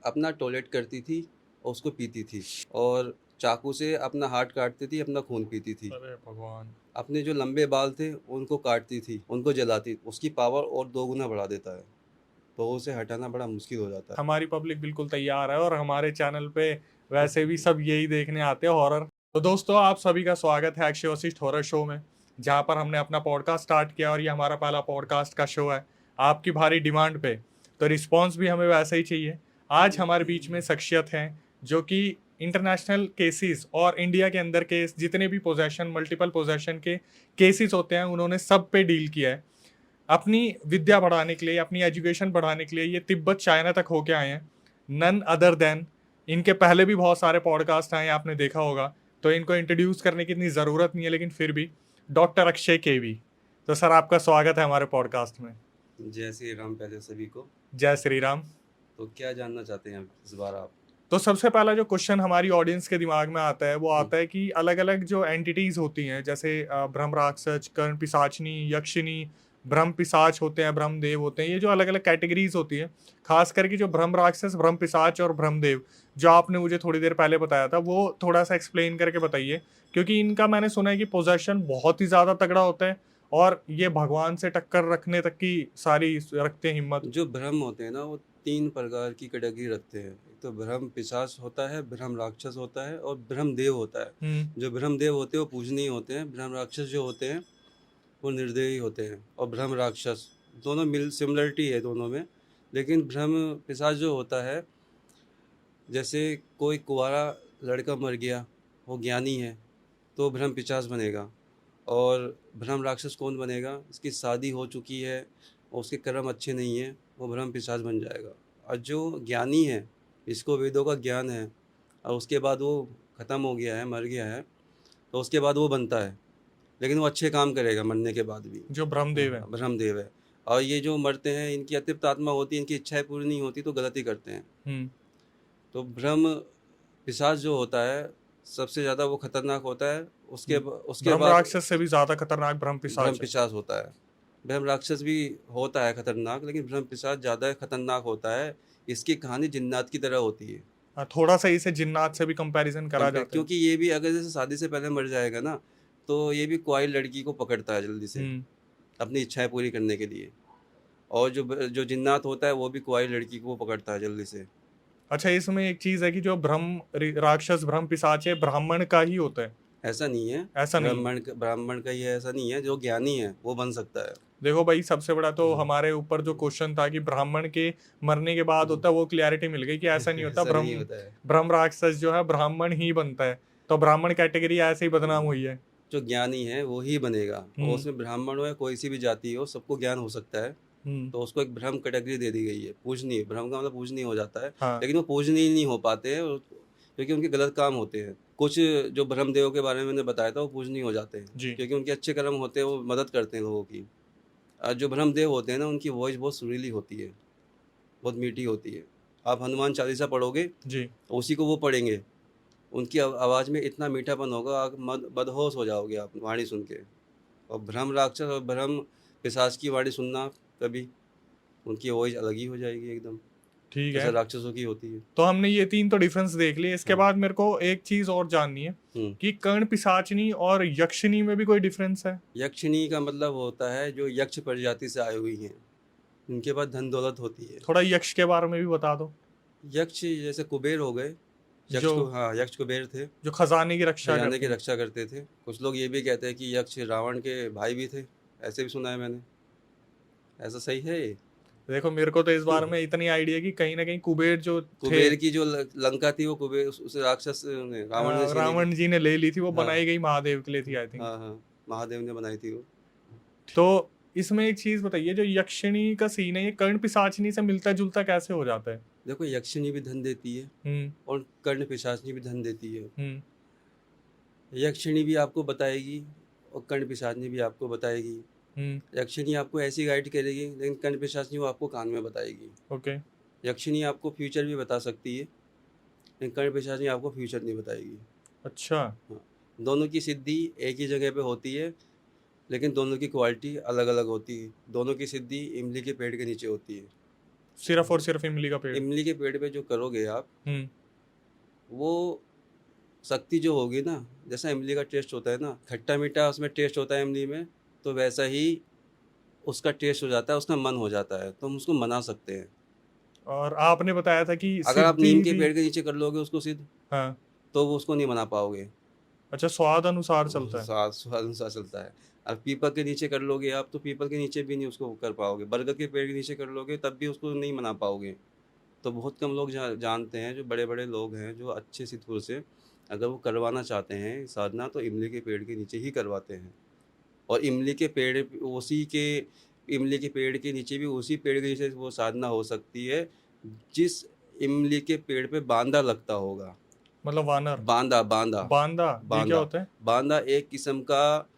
अपना टॉयलेट करती थी और उसको पीती थी, और चाकू से अपना हार्ट काटती थी, अपना खून पीती थी। अरे भगवान। अपने जो लंबे बाल थे उनको काटती थी, उनको जलाती। उसकी पावर और 2 गुना बढ़ा देता है, तो उसे हटाना बड़ा मुश्किल हो जाता है। हमारी पब्लिक बिल्कुल तैयार है और हमारे चैनल पे वैसे भी सब यही देखने आते हैं, हॉरर। तो दोस्तों, आप सभी का स्वागत है अक्षय वशिष्ठ हॉरर शो में, जहाँ पर हमने अपना पॉडकास्ट स्टार्ट किया और ये हमारा पहला पॉडकास्ट का शो है आपकी भारी डिमांड पे। तो रिस्पॉन्स भी हमें वैसा ही चाहिए। आज हमारे बीच में शख्सियत हैं जो कि इंटरनेशनल केसेस और इंडिया के अंदर केस, जितने भी पोजेशन, मल्टीपल पोजेशन के केसेस होते हैं, उन्होंने सब पे डील किया है। अपनी विद्या बढ़ाने के लिए, अपनी एजुकेशन बढ़ाने के लिए ये तिब्बत चाइना तक होके आए हैं। नन अदर देन, इनके पहले भी बहुत सारे पॉडकास्ट आए हैं, आपने देखा होगा, तो इनको इंट्रोड्यूस करने की इतनी ज़रूरत नहीं है, लेकिन फिर भी डॉक्टर अक्षय केवी। तो सर, आपका स्वागत है हमारे पॉडकास्ट में। जय श्री राम पहले सभी को। जय श्री राम। तो क्या जानना चाहते हैं इस बार आप? तो सबसे पहला जो क्वेश्चन हमारी ऑडियंस के दिमाग में आता है वो हम्म, आता है कि अलग अलग जो एंटिटीज होती हैं, जैसे ब्रह्म राक्षस, कर्ण पिशाचनी, यक्षिनी, ब्रह्म पिशाच होते हैं, ब्रह्मदेव होते हैं, ये जो अलग अलग कैटेगरीज होती है, खास करके जो ब्रह्म राक्षस, ब्रह्म पिशाच और ब्रह्मदेव, जो आपने मुझे थोड़ी देर पहले बताया था, वो थोड़ा सा एक्सप्लेन करके बताइए। क्योंकि इनका मैंने सुना है कि पोजेशन बहुत ही ज्यादा तगड़ा होता है और ये भगवान से टक्कर रखने तक की सारी रखते हैं हिम्मत। जो ब्रह्म होते हैं ना, वो 3 प्रकार की कैटेगरी रखते हैं। एक तो ब्रह्म पिशाच होता है, ब्रह्म राक्षस होता है और ब्रह्मदेव होता है। हम्म। जो ब्रह्मदेव होते हैं वो पूजनीय होते हैं, ब्रह्म राक्षस जो होते हैं वो निर्दयी होते हैं। और ब्रह्म राक्षस दोनों मिल सिमिलरिटी है दोनों में। लेकिन ब्रह्म पिशाच जो होता है, जैसे कोई कुंवारा लड़का मर गया, वो ज्ञानी है, तो ब्रह्म पिशाच बनेगा। और ब्रह्म राक्षस कौन बनेगा? इसकी शादी हो चुकी है और उसके कर्म अच्छे नहीं हैं, वो ब्रह्म पिशाच बन जाएगा। और जो ज्ञानी है, इसको वेदों का ज्ञान है, और उसके बाद वो ख़त्म हो गया है, मर गया है, तो उसके बाद वो बनता है, लेकिन वो अच्छे काम करेगा मरने के बाद भी। जो ब्रह्मदेव है। ब्रह्मदेव है। और ये जो मरते हैं, इनकी अतृप्त आत्मा होती है, इनकी इच्छाएं पूरी नहीं होती, तो गलती करते हैं। हम्म। तो ब्रह्म पिशाच जो होता है, सबसे ज़्यादा वो खतरनाक होता है। उसके ब्रह्म बाद राक्षस से भी ज्यादा खतरनाक ब्रह्म ब्रह्म पिशाच है। पिशाच होता है। ब्रह्म राक्षस भी होता है खतरनाक, लेकिन ब्रह्म पिशाच ज़्यादा खतरनाक होता है। इसकी कहानी जिन्नात की तरह होती है। हाँ, थोड़ा सा इसे जिन्नात से भी कंपैरिजन करा जाता है। क्योंकि ये भी अगर जैसे शादी से पहले मर जाएगा ना, तो ये भी कोई लड़की को पकड़ता है जल्दी से, हम्म। अपनी इच्छाएं पूरी करने के लिए। और जो जो जिन्नात होता है, वो भी कोई लड़की को पकड़ता है जल्दी से। अच्छा, इसमें एक चीज है कि जो राक्षस, ब्रह्म पिशाच है, ब्राह्मण का ही होता है। ऐसा नहीं है। ऐसा नहीं है। ब्राह्मण का ये ऐसा नहीं है। जो ज्ञानी है वो बन सकता है। देखो भाई, सबसे बड़ा तो हाँ। हमारे ऊपर जो क्वेश्चन था कि ब्राह्मण के मरने के बाद होता है, वो क्लियरिटी मिल गई कि ऐसा नहीं होता। ऐसा नहीं होता है। ब्रह्म राक्षस जो है ब्राह्मण ही बनता है। तो ब्राह्मण कैटेगरी ऐसे ही बदनाम हुई है। जो ज्ञानी है वो ही बनेगा, और हम्म। उसमें ब्राह्मण हो या कोई सी भी जाति हो, सबको ज्ञान हो सकता है। हम्म। तो उसको एक ब्रह्म कैटेगरी दे दी गई है, पूजनीय। ब्रह्म का मतलब पूजनीय हो जाता है। हाँ। लेकिन वो पूजनीय नहीं हो पाते हैं, क्योंकि उनके गलत काम होते हैं कुछ। जो ब्रह्मदेव के बारे में मैंने बताया था, वो पूजनीय हो जाते हैं, जी। क्योंकि उनके अच्छे कर्म होते हैं, वो मदद करते हैं लोगों की। और जो ब्रह्मदेव होते हैं ना, उनकी वॉइस बहुत सुरीली होती है, बहुत मीठी होती है। आप हनुमान चालीसा पढ़ोगे जी। तो उसी को वो पढ़ेंगे, उनकी आवाज़ में इतना मीठापन होगा, आप बदहोश हो जाओगे आप वाणी सुन के। और ब्रह्म राक्षस और ब्रह्म पिशाच की वाणी सुनना कभी, उनकी वॉइस अलग ही हो जाएगी एकदम, ठीक है। जैसे राक्षसों की होती है। तो हमने ये तीन तो डिफरेंस देख लिए। इसके हाँ। बाद मेरे को एक चीज और जाननी है हम्म। कि कर्ण पिशाचनी और यक्षिनी में भी कोई डिफरेंस है। यक्षिणी का मतलब होता है जो यक्ष प्रजाति से आई हुई हैं, इनके पास धन दौलत होती है। थोड़ा यक्ष के बारे में भी बता दो। यक्ष जैसे कुबेर हो गए। जो हाँ, यक्ष कुबेर थे, जो खजाने की रक्षा खजाने की करते हैं। रक्षा करते थे। कुछ लोग ये भी कहते हैं कि यक्ष रावण के भाई भी थे, ऐसे भी सुना है मैंने। ऐसा सही है ये? देखो, मेरे को तो इस बारे में इतनी आइडिया कि कहीं ना कहीं कुबेर जो थे, कुबेर की जो लंका थी, वो कुबेर उस राक्षस ने, रावण ने छीनी थी। रावण जी ने ले ली थी, वो हाँ, बनाई गई महादेव के लिए थी, आई थिंक। हाँ, हाँ, महादेव ने बनाई थी वो। तो इसमें एक चीज बताइए, जो यक्षिणी का सीन है, ये कर्ण पिशाचिनी से मिलता जुलता कैसे हो जाता है। देखो, यक्षिणी भी धन देती है हम्म। और कर्ण पिशाचिनी भी धन देती है। हम्म। यक्षिणी भी आपको बताएगी और कर्ण पिशाचिनी भी आपको बताएगी। हम्म। यक्षिणी आपको ऐसी गाइड करेगी, लेकिन कर्ण पिशाचिनी वो आपको कान में बताएगी। ओके। यक्षिणी आपको फ्यूचर भी बता सकती है, लेकिन कर्ण पिशाचिनी आपको फ्यूचर नहीं बताएगी। अच्छा। हाँ। दोनों की सिद्धि एक ही जगह पे होती है, लेकिन दोनों की क्वालिटी अलग अलग होती है। दोनों की सिद्धि इमली के पेड़ के नीचे होती है। सिर्फ और सिर्फ इमली का पेड़। इमली के पेड़ पे जो करोगे आप, हम्म। वो शक्ति जो होगी ना, जैसा इमली का टेस्ट होता है ना, खट्टा मीठा उसमें टेस्ट होता है इमली में, तो वैसा ही उसका टेस्ट हो जाता है, उसका मन हो जाता है, तो हम उसको मना सकते हैं। और आपने बताया था कि अगर आप सिद्धि नीम के भी। पेड़ के नीचे कर लोगे उसको सिद्ध, हाँ। तो वो उसको नहीं मना पाओगे। अच्छा, स्वाद अनुसार वो चलता है। स्वाद स्वाद अनुसार चलता है। अब पीपल के नीचे कर लोगे आप, तो पीपल के नीचे भी नहीं उसको कर पाओगे। बरगद के पेड़ के नीचे कर लोगे तब भी उसको नहीं मना पाओगे। तो बहुत कम लोग जानते हैं, जो बड़े बड़े लोग हैं जो अच्छे सिद्धपुर से, अगर वो करवाना चाहते हैं साधना, तो इमली के पेड़ के नीचे ही करवाते हैं। और इमली के पेड़ के नीचे भी उसी पेड़ के नीचे वो साधना हो सकती है जिस इमली के पेड़ पे बांदा लगता होगा। मतलब वानर। बांदा बांदा बांदा, ये क्या बांदा होता है? बांदा एक किस्म का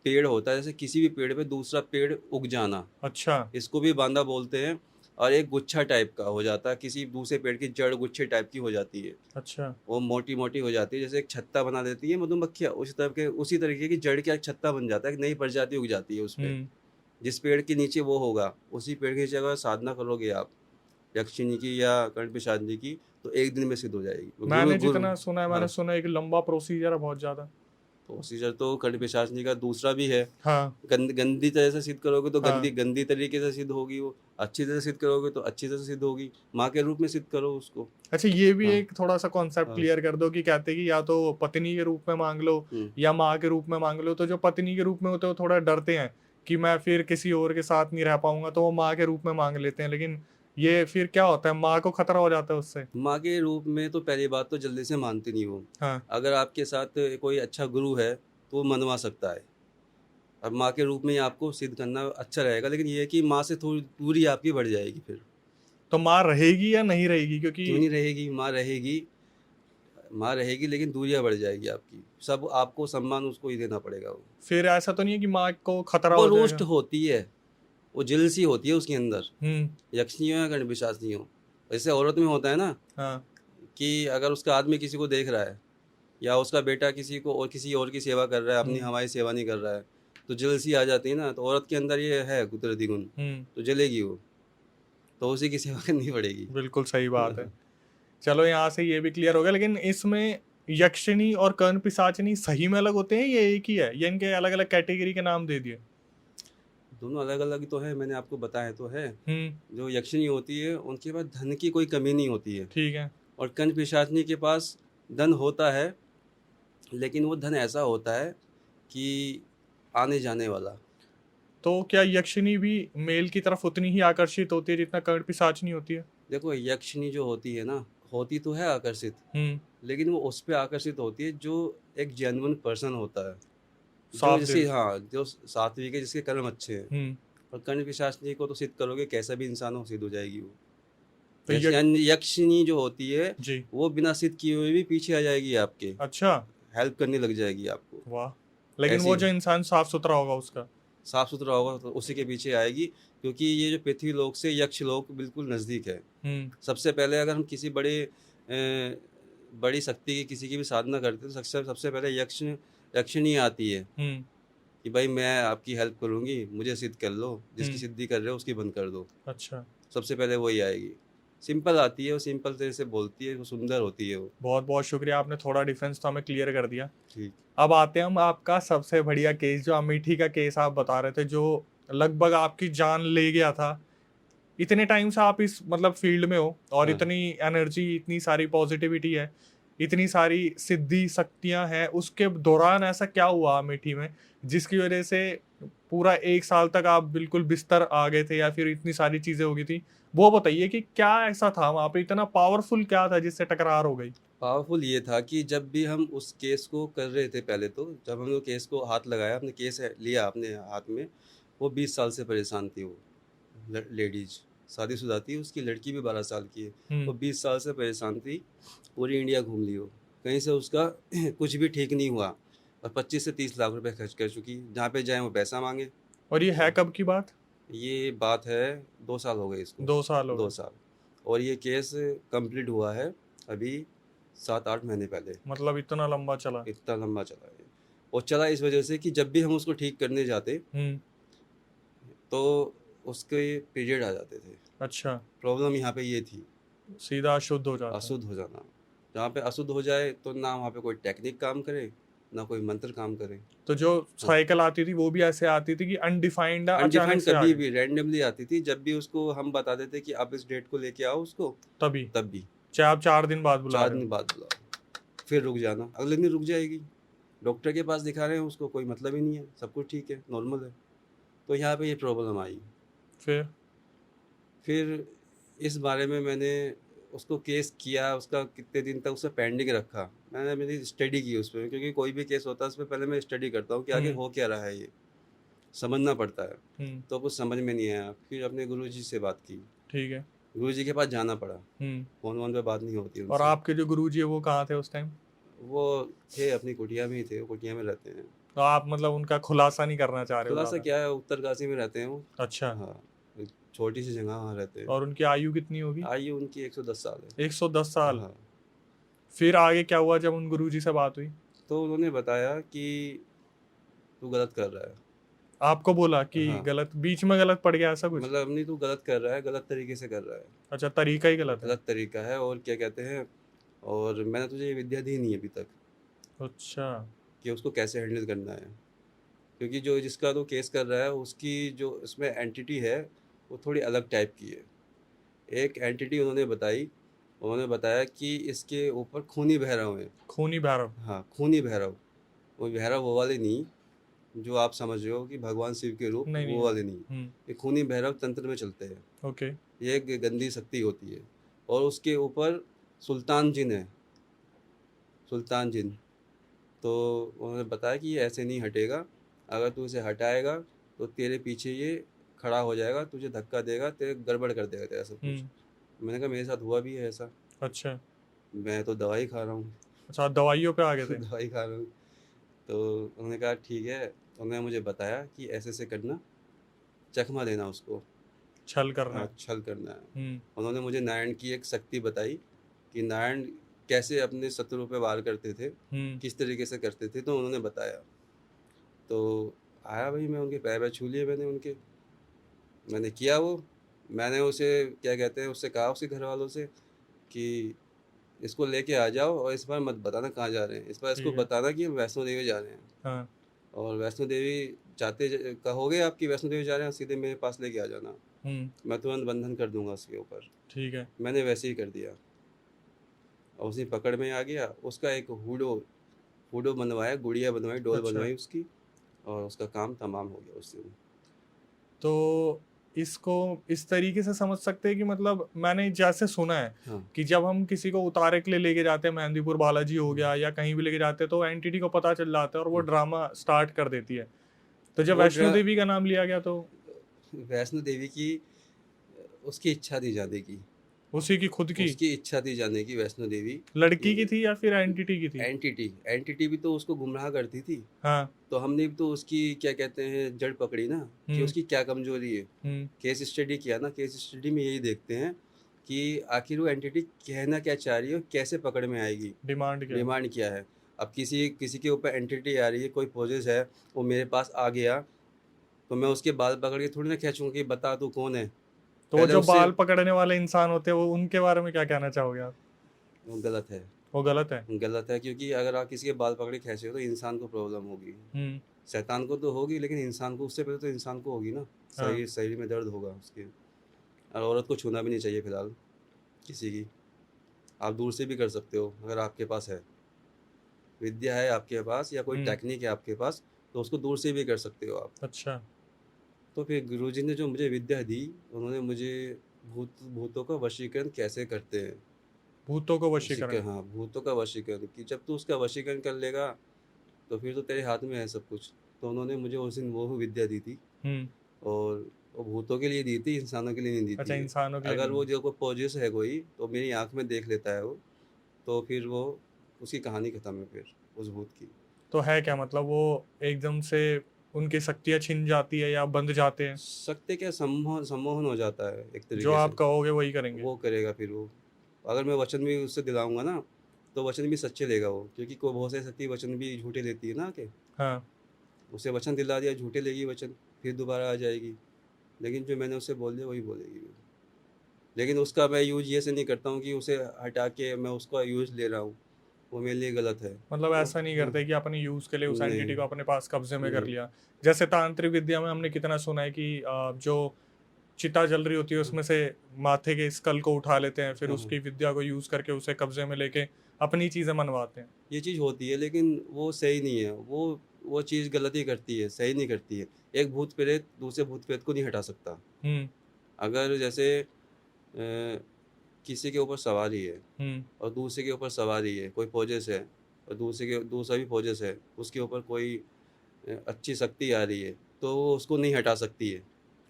पेड़ होता है, जैसे किसी भी पेड़ पे दूसरा पेड़ उग जाना, अच्छा। इसको भी बांदा बोलते हैं। और एक गुच्छा टाइप का हो जाता है, किसी दूसरे पेड़ की जड़ गुच्छे टाइप की हो जाती है, अच्छा। वो मोटी मोटी हो जाती है, जैसे एक छत्ता बना देती है मधुमक्खियाँ, उसी तरीके की जड़ का एक छत्ता बन जाता है, एक नई प्रजाति उग जाती है उस पे। हम्म। जिस पेड़ के नीचे वो होगा, उसी पेड़ के नीचे अगर साधना करोगे आप यक्षिणी की या कर्ण पिशाचिनी की, तो एक दिन में सिद्ध हो जाएगी। गुरु मैंने गुरु जितना सुना है, मैंने हाँ, सुना है एक लंबा प्रोसीजर है बहुत ज्यादा। प्रोसीजर तो कर्ण पिशाचिनी का दूसरा भी है। हाँ। गंदी तरह से सिद्ध करोगे तो हाँ। गंदी तरीके से सिद्ध होगी वो, अच्छी तरह से सिद्ध करोगे तो अच्छी तरह से सिद्ध होगी। माँ के रूप में सिद्ध करो उसको। अच्छा, ये भी हाँ एक थोड़ा सा कॉन्सेप्ट हाँ। क्लियर कर दो कि कहते हैं कि या तो पत्नी के रूप में मांग लो हम्म। या माँ के रूप में मांग लो। तो जो पत्नी के रूप में होते हैं वो थोड़ा डरते हैं कि मैं फिर किसी और के साथ नहीं रह पाऊंगा, तो वो माँ के रूप में मांग लेते हैं। लेकिन ये फिर क्या होता है, माँ को खतरा हो जाता है उससे। माँ के रूप में तो पहली बात तो जल्दी से मानती नहीं वो। हाँ। अगर आपके साथ कोई अच्छा गुरु है तो वो मनवा सकता है। अब माँ के रूप में ही आपको सिद्ध करना अच्छा रहेगा, लेकिन ये है कि माँ से थोड़ी दूरी आपकी बढ़ जाएगी फिर। तो माँ रहेगी या नहीं रहेगी? क्योंकि क्यों नहीं रहेगी, माँ रहेगी। माँ रहेगी लेकिन दूरियां बढ़ जाएगी आपकी, सब आपको सम्मान उसको ही देना पड़ेगा। फिर ऐसा तो नहीं है कि माँ को खतरा वो हो रोस्ट जाएगा? होती है, वो जेलसी होती है उसके अंदर, हम्म। यक्षिणी हो या कर्ण पिशाचिनी हो। जैसे औरत में होता है ना, हाँ। कि अगर उसका आदमी किसी को देख रहा है, या उसका बेटा किसी और की सेवा कर रहा है, अपनी हम्म। हमारी सेवा नहीं कर रहा है, तो जेलसी आ जाती है ना। तो औरत के अंदर ये है कुदरती गुण, हम्म। तो जलेगी वो, तो उसी की सेवा करनी पड़ेगी। बिल्कुल सही बात है। चलो, यहाँ से ये भी क्लियर हो गया। लेकिन इसमें यक्षिणी और कर्ण पिशाचिनी सही में अलग होते हैं, ये एक ही है, या इनके अलग अलग कैटेगरी के नाम दे दिए? दोनों अलग अलग तो है, मैंने आपको बताया तो है। हम्म। जो यक्षिणी होती है उनके पास धन की कोई कमी नहीं होती है, ठीक है। और कंज पिशाचिनी के पास धन होता है, लेकिन वो धन ऐसा होता है कि आने जाने वाला। तो क्या यक्षिणी भी मेल की तरफ उतनी ही आकर्षित होती है जितना कर्ण पिशाचिनी होती है? देखो यक्षिणी जो होती है ना, होती तो है आकर्षित, हम्म। लेकिन वो उस पर आकर्षित होती है जो एक जेन्युइन पर्सन होता है, जो साफ जिसकी दिल। हाँ जो सात्विक है, जिसके कर्म अच्छे हैं। हम्म। और कर्ण पिशाचिनी को तो सिद्ध करोगे, कैसा भी इंसान हो सिद्ध हो जाएगी वो। तो यक्षिणी जो होती है जी। वो बिना सिद्ध किए हुए भी पीछे आ जाएगी आपके, अच्छा। हेल्प करने लग जाएगी आपको। वाह। लेकिन ऐसी वो जो इंसान साफ सुथरा होगा उसका। साफ सुथरा होगा तो उसी के पीछे आएगी, क्योंकि ये जो पृथ्वी लोक से यक्ष लोक बिल्कुल नज़दीक है। हम्म। सबसे पहले अगर हम किसी बड़ी शक्ति की किसी की भी साधना करते हैं, तो सबसे पहले यक्षिणी आती है हम्म। कि भाई मैं आपकी हेल्प करूंगी, मुझे सिद्ध कर लो, जिसकी हम्म। सिद्धि कर रहे हो उसकी बंद कर दो। अच्छा। सबसे पहले वही आएगी। सिंपल आती है वो, सिंपल तरह से बोलती है, वो सुंदर होती है वो। बहुत बहुत शुक्रिया, आपने थोड़ा डिफरेंस तो हमें क्लियर कर दिया। ठीक। अब आते हैं हम आपका सबसे बढ़िया केस, जो अमेठी का केस आप बता रहे थे, जो लगभग आपकी जान ले गया था। इतने टाइम से आप इस मतलब फील्ड में हो, और हाँ। इतनी एनर्जी, इतनी सारी पॉजिटिविटी है, इतनी सारी सिद्धि शक्तियां हैं, उसके दौरान ऐसा क्या हुआ अमेठी में जिसकी वजह से पूरा 1 साल तक आप बिल्कुल बिस्तर आ गए थे, या फिर इतनी सारी चीजें हो गई थी? वो बताइए कि क्या ऐसा था वहां पे, इतना पावरफुल क्या था जिससे टकरार हो गई? पावरफुल ये था कि जब भी हम उस केस को कर रहे थे, पहले तो जब हम लोग केस को हाथ लगाया, अपने केस लिया अपने हाथ में, वो 20 साल से परेशान थी वो लेडीज, शादीशुदा थी, उसकी लड़की भी 12 साल की है। वो 20 साल से परेशान थी, पूरी इंडिया घूम ली वो, कहीं से उसका कुछ भी ठीक नहीं हुआ, और 25 से 30 लाख रुपए खर्च कर चुकी, जहाँ पे जाए वो पैसा मांगे। और ये है कब की बात? ये बात है 2 साल हो गए इसको। 2 साल हो 2 गए। साल। और ये केस कंप्लीट हुआ है अभी 7-8 महीने पहले। मतलब इतना लंबा चला? इतना लंबा चला है, और चला इस वजह से कि जब भी हम उसको ठीक करने जाते, हम्म। तो उसके पीरियड आ जाते थे। अच्छा, प्रॉब्लम यहाँ पे ये थी, सीधा अशुद्ध हो जाता है। अशुद्ध हो जाना। जहाँ पे अशुद्ध हो जाए तो ना वहाँ पे कोई टेक्निक काम करे, ना कोई मंत्र काम करे। तो जो हाँ, साइकिल आती थी वो भी ऐसे आती थी कि अनडिफाइंड अचानक अनडिफाइंड से आ कभी गई? भी रैंडमली आती थी। जब भी उसको हम बता देते कि आप इस डेट को लेके आओ उसको, तभी, तब भी चाहे आप 4 दिन बाद बुला 4 रहे दिन हो। बाद बुलाओ, फिर रुक जाना, अगले दिन रुक जाएगी। डॉक्टर के पास दिखा रहे हैं, उसको कोई मतलब ही नहीं है, सब कुछ ठीक है, नॉर्मल है। तो यहाँ पे ये प्रॉब्लम आई। फिर? फिर इस बारे में मैंने उसको केस किया, उसका कितने दिन तक उसे पेंडिंग रखा। मैंने मेरी स्टडी की उस पर, क्योंकि कोई भी केस होता है उस पर पहले मैं स्टडी करता हूँ कि आगे हो क्या रहा है, ये समझना पड़ता है। हम्म, तो कुछ समझ में नहीं आया, फिर अपने गुरुजी से बात की। ठीक है। गुरुजी के पास जाना पड़ा, हम्म। फ़ोन वोन पे बात नहीं होती और उनसे। आपके जो गुरुजी है वो कहाँ थे उस टाइम? वो थे अपनी कुटिया में ही थे, वो कुटिया में रहते हैं। तो आप मतलब उनका खुलासा नहीं करना चाह रहे हो खुलासा ज़्यादा? क्या है, उत्तरकाशी में रहते हैं वो। अच्छा। हाँ, एक छोटी सी जगह वहाँ रहते हैं। और उनकी आयु कितनी होगी? आयु उनकी 110 साल है। 110 साल। हाँ, फिर आगे क्या हुआ जब उन गुरुजी से बात हुई? तो उन्होंने बताया कि तू गलत कर रहा है। आपको बोला कि हाँ, गलत, बीच में गलत पड़ गया ऐसा कुछ? मतलब नहीं, तू गलत कर रहा है, गलत तरीके से कर रहा है, अच्छा, तरीका ही गलत है। गलत तरीका है। और क्या कहते हैं, और मैंने तुझे ये विद्या दी नहीं अभी तक अच्छा। कि उसको कैसे हैंडल करना है। क्योंकि जो जिसका तो केस कर रहा है, उसकी जो इसमें एंटिटी है वो थोड़ी अलग टाइप की है। एक एंटिटी उन्होंने बताया कि इसके ऊपर खूनी भैरव है। खूनी भैरव? हाँ, खूनी भैरव। वो भैरव वो वाले नहीं, जो आप समझ रहे हो कि भगवान शिव के रूप, नहीं नहीं, वो हाँ। वाले नहीं। ये खूनी भैरव तंत्र में चलते हैं। ओके। ये एक गंदी शक्ति होती है। और उसके ऊपर सुल्तान जिन है, सुल्तान जिन। तो उन्होंने बताया कि ये ऐसे नहीं हटेगा, अगर तू इसे हटाएगा तो तेरे पीछे ये खड़ा हो जाएगा, तुझे धक्का देगा, तेरे गड़बड़ कर देगा तेरा सब कुछ। हम्म। मैंने कहा मेरे साथ हुआ भी है ऐसा, अच्छा। मैं तो दवाई खा रहा हूँ। अच्छा, आप दवाइयों पे आ गए थे? दवाई खा रहा हूँ। तो उन्होंने कहा ठीक है। उन्होंने मुझे बताया कि ऐसे ऐसे करना, चकमा देना उसको, छल करना है? छल करना है। हम्म। उन्होंने मुझे नारायण की एक शक्ति बताई कि नारायण कैसे अपने शत्रु पे वार करते थे, हम्म। किस तरीके से करते थे, तो उन्होंने बताया। तो आया भाई, मैं उनके पैर पे छू लिए, मैंने किया वो। मैंने उसे क्या कहते हैं, उससे कहा, उसके घर वालों से कि इसको लेके आ जाओ, और इस बार मत बताना कहाँ जा रहे हैं, इस बार इसको ठीक है। बताना कि हम वैष्णो देवी जा रहे हैं। हाँ। और वैष्णो देवी कहोगे आपकी वैष्णो देवी जा रहे हैं, सीधे मेरे पास लेके आ जाना, हम्म। मैं तुरंत बंधन कर दूंगा उसके ऊपर। ठीक है। मैंने वैसे ही कर दिया, और उसी पकड़ में आ गया। उसका एक हुडो हुडो बनवाया, गुड़िया बनवाई, डोल अच्छा। बनवाई उसकी, और उसका काम तमाम हो गया उस दिन। तो इसको इस तरीके से समझ सकते हैं कि मतलब मैंने जैसे सुना है हाँ, कि जब हम किसी को उतारे के लिए लेके जाते हैं, मेहंदीपुर बालाजी हो गया या कहीं भी लेके जाते हैं, तो एंटिटी को पता चल जाता है और वो ड्रामा स्टार्ट कर देती है। तो जब वो वैष्णो देवी का नाम लिया गया तो वैष्णो देवी की उसकी इच्छा थी जाने की, उसी की खुद की उसकी इच्छा थी जाने की वैष्णो देवी। लड़की की कि थी या फिर एंटिटी की थी? एंटिटी भी तो उसको गुमराह करती थी। हाँ। तो हमने भी तो उसकी क्या कहते हैं जड़ पकड़ी ना, कि हम्म। उसकी क्या कमजोरी है। हम्म। केस स्टडी किया ना, केस स्टडी में यही देखते हैं कि आखिर वो एंटिटी कहना क्या चाह रही है और कैसे पकड़ में आएगी, डिमांड क्या है? डिमांड क्या है। अब किसी किसी के ऊपर एंटिटी आ रही है, कोई प्रोसेस है, वो मेरे पास आ गया, तो मैं उसके बाल पकड़ के थोड़ी ना खींचूंगा कि बता तू कौन है। तो वो पहले जो उससे, बाल पकड़ने वाले इंसान होते हैं वो उनके बारे में क्या कहना चाहोगे आप? वो गलत है, वो गलत है? गलत है। क्योंकि अगर आप किसी के बाल पकड़ के खींचे हो तो इंसान को प्रॉब्लम होगी। हम्म। शैतान को तो होगी, लेकिन इंसान को, उससे पहले तो इंसान को होगी ना। हाँ। शरीर में दर्द होगा उसके। और औरत को छूना भी नहीं चाहिए फिलहाल किसी की। आप दूर से भी कर सकते हो, अगर आपके पास है, विद्या है आपके पास, या कोई हम्म। टेक्निक है आपके पास, तो उसको दूर से भी कर सकते हो आप। अच्छा। तो फिर गुरुजी ने जो मुझे विद्या दी, उन्होंने मुझे भूतों का वशीकरण कैसे करते हैं, भूतों को वशीकरण? हाँ, भूतों का वशीकरण, कि जब तू उसका वशीकरण कर लेगा तो फिर तो तेरे हाथ में है सब कुछ। तो उन्होंने मुझे उस दिन वो विद्या दी थी। हम्म। और वो भूतों के लिए दी थी, इंसानों के लिए नहीं दी अच्छा, थी। इंसानों के लिए अगर नहीं? वो जो कोई पोजिस है कोई, तो मेरी आंख में देख लेता है वो, तो फिर वो, उसकी कहानी खत्म है फिर उस भूत की। तो है क्या मतलब वो एकदम से उनकी शक्तियाँ छिन जाती है या बंध जाते हैं? सत्य क्या, सम्मोहन हो जाता है एक जो तरीके से। आप कहोगे वही करेंगे? वो करेगा फिर वो। अगर मैं वचन भी उससे दिलाऊंगा ना, तो वचन भी सच्चे लेगा वो, क्योंकि कोई बहुत सारी शक्ति वचन भी झूठे लेती है ना, के हाँ। उसे वचन दिला दिया, झूठे लेगी वचन, फिर दोबारा आ जाएगी। लेकिन जो मैंने उससे बोल दिया वही बोलेगी वो। लेकिन उसका मैं यूज ये से नहीं करता हूँ कि उसे हटा के मैं उसका यूज ले रहा हूँ, वो मेरे लिए गलत है। मतलब वो ऐसा नहीं करते कि अपने यूज के लिए उस नहीं एंटिटी को अपने पास कब्जे में कर नहीं। लिया। जैसे तांत्रिक विद्या में हमने कितना सुना है कि जो चिता जल रही होती है उसमें से माथे के स्कल को उठा लेते हैं, फिर हाँ हाँ, उसकी विद्या को यूज करके उसे कब्जे में लेके अपनी चीजें मनवाते हैं। ये चीज़ होती है लेकिन वो सही नहीं है। वो चीज़ गलत ही करती है, सही नहीं करती है। एक भूत प्रेत दूसरे भूत प्रेत को नहीं हटा सकता। हम्म। अगर जैसे किसी के ऊपर सवारी है हम्म। और दूसरे के ऊपर सवारी है, कोई पोजेस है और दूसरा भी पोजेस है, उसके ऊपर कोई अच्छी शक्ति आ रही है, तो वो उसको नहीं हटा सकती है।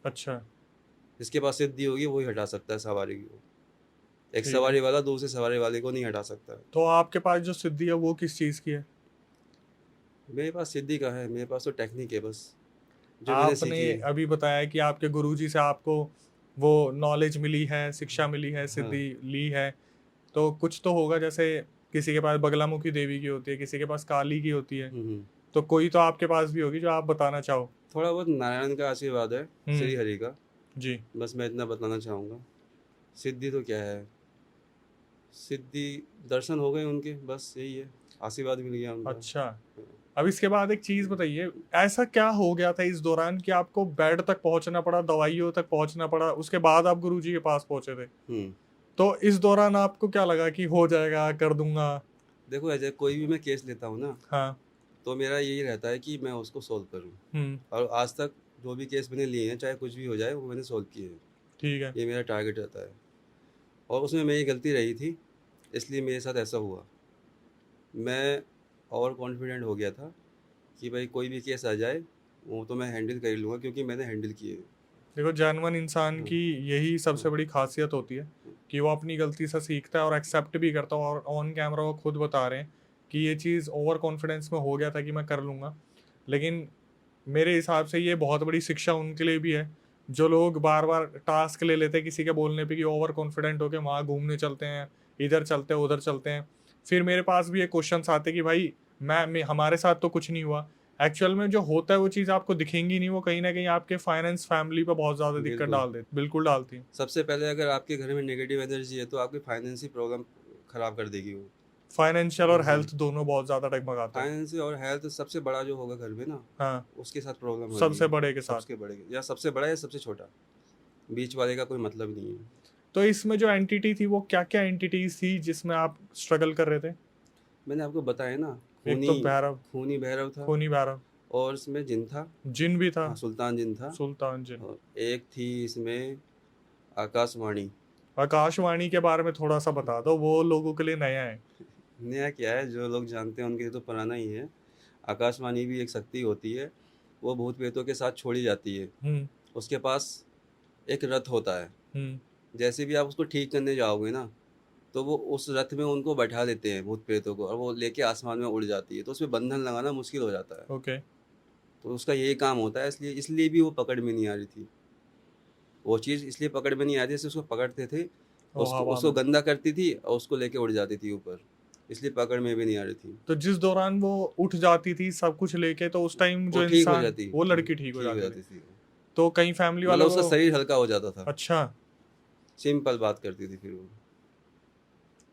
अच्छा। जिसके पास सिद्धि होगी वही हटा सकता है सवारी को। एक ठीक है। सवारी वाला दूसरे सवारी वाले को नहीं हटा सकता है। तो आपके पास जो सिद्धि है वो किस चीज की है? मेरे पास सिद्धि का है, मेरे पास तो टेक्निक है बस, जो मैंने आपने सीखी है। अभी बताया कि आपके गुरुजी से आपको वो नॉलेज मिली है, शिक्षा मिली है, हाँ। सिद्धि ली है। तो कुछ तो होगा, जैसे किसी के पास बगलामुखी देवी की होती है, किसी के पास काली की होती है, हम्म। तो कोई तो आपके पास भी होगी जो आप बताना चाहो। थोड़ा बहुत नारायण का आशीर्वाद है, श्री हम्म। हरि का। जी। बस मैं इतना बताना चाहूँगा। सिद्धि तो क्या है, सिद्धि दर्शन हो गए उनके, बस यही है, आशीर्वाद मिल गया उनका। अच्छा। अब इसके बाद एक चीज बताइए, ऐसा क्या हो गया था इस दौरान कि आपको बेड तक पहुंचना पड़ा, दवाइयों तक पहुंचना पड़ा, उसके बाद आप गुरुजी के पास पहुंचे थे? हम्म। तो इस दौरान आपको क्या लगा कि हो जाएगा, कर दूंगा? देखो ऐसे कोई भी मैं केस लेता हूँ ना, हाँ। तो मेरा यही रहता है कि मैं उसको सोल्व करूँ। हम्म। और आज तक जो भी केस मैंने लिए हैं, चाहे कुछ भी हो जाए, वो मैंने सोल्व किए हैं। ठीक है। ये मेरा टारगेट रहता है। और उसमें मेरी गलती रही थी, इसलिए मेरे साथ ऐसा हुआ। मैं ओवर कॉन्फिडेंट हो गया था कि भाई कोई भी केस आ जाए वो तो मैं हैंडल कर लूँगा, क्योंकि मैंने हैंडल किए हैं। देखो, जेन्युइन इंसान हाँ की यही सबसे हाँ बड़ी खासियत होती है कि वो अपनी गलती से सीखता है और एक्सेप्ट भी करता है, और ऑन कैमरा वो खुद बता रहे हैं कि ये चीज़ ओवर कॉन्फिडेंस में हो गया था कि मैं कर लूँगा। लेकिन मेरे हिसाब से ये बहुत बड़ी शिक्षा उनके लिए भी है जो लोग बार बार टास्क ले लेते हैं किसी के बोलने पे कि ओवर कॉन्फिडेंट होके वहाँ घूमने चलते हैं, इधर चलते हैं, उधर चलते हैं। फिर मेरे पास भी ये क्वेश्चन आते कि भाई मैं हमारे साथ तो कुछ नहीं हुआ। एक्चुअल में जो होता है वो चीज़ आपको दिखेंगी नहीं, वो कहीं ना कहीं आपके फाइनेंस फैमिली पर बहुत ज़्यादा दिक्कत बिल्कुल। डाल देती, बिल्कुल डालती है। सबसे पहले अगर आपके घर में नेगेटिव एनर्जी है तो आपकी फाइनेंस ही प्रॉब्लम खराब कर देगी वो। फाइनेंशियल और हाँ, हेल्थ दोनों बहुत ज़्यादा डगमगाता है। फाइनेंस और हेल्थ सबसे बड़ा जो होगा घर में ना, हाँ। उसके साथ प्रॉब्लम होगी। सबसे बड़े के साथ। सबसे बड़े या सबसे बड़ा या सबसे छोटा, बीच वाले का कोई मतलब नहीं है। तो इसमें जो एंटिटी थी वो क्या क्या एंटिटीज थी जिसमें आप स्ट्रगल कर रहे थे? मैंने आपको बताया ना, एक खूनी तो भैरव, खूनी भैरव था, खूनी भैरव, और इसमें जिन था। जिन भी था, हाँ, सुल्तान जिन था। सुल्तान जिन। और एक थी इसमें आकाशवाणी। आकाशवाणी के बारे में थोड़ा सा बता दो, वो लोगों के लिए नया है। नया क्या है, जो लोग जानते हैं उनके लिए तो पुराना ही है। आकाशवाणी भी एक शक्ति होती है, वो भूत प्रेतों के साथ छोड़ी जाती है। हम्म। उसके पास एक रथ होता है। हम्म। जैसे भी आप उसको ठीक करने जाओगे ना, तो वो उस रथ में उनको बैठा देते हैं भूत प्रेतों को, और वो लेके आसमान में उड़ जाती है, तो उसमें बंधन लगाना मुश्किल हो जाता है। ओके। तो उसका यही काम होता है, इसलिए इसलिए भी वो पकड़ में नहीं आ रही थी। वो चीज़ इसलिए पकड़ में नहीं आ रही थी, उसको पकड़ते थे, ओ उसको हवा उसको में। गंदा करती थी और उसको लेके उड़ जाती थी ऊपर, इसलिए पकड़ में भी नहीं आ रही थी। तो जिस दौरान वो उठ जाती थी सब कुछ लेके, तो उस टाइम वो जो ठीक हो इंसान, जाती, वो लड़की ठीक हो ठीक हो जाती थी? जाती थी। तो कई फैमिली मतलब वालों उसका को। शरीर हल्का हो जाता था। अच्छा। सिंपल बात करती थी फिर वो।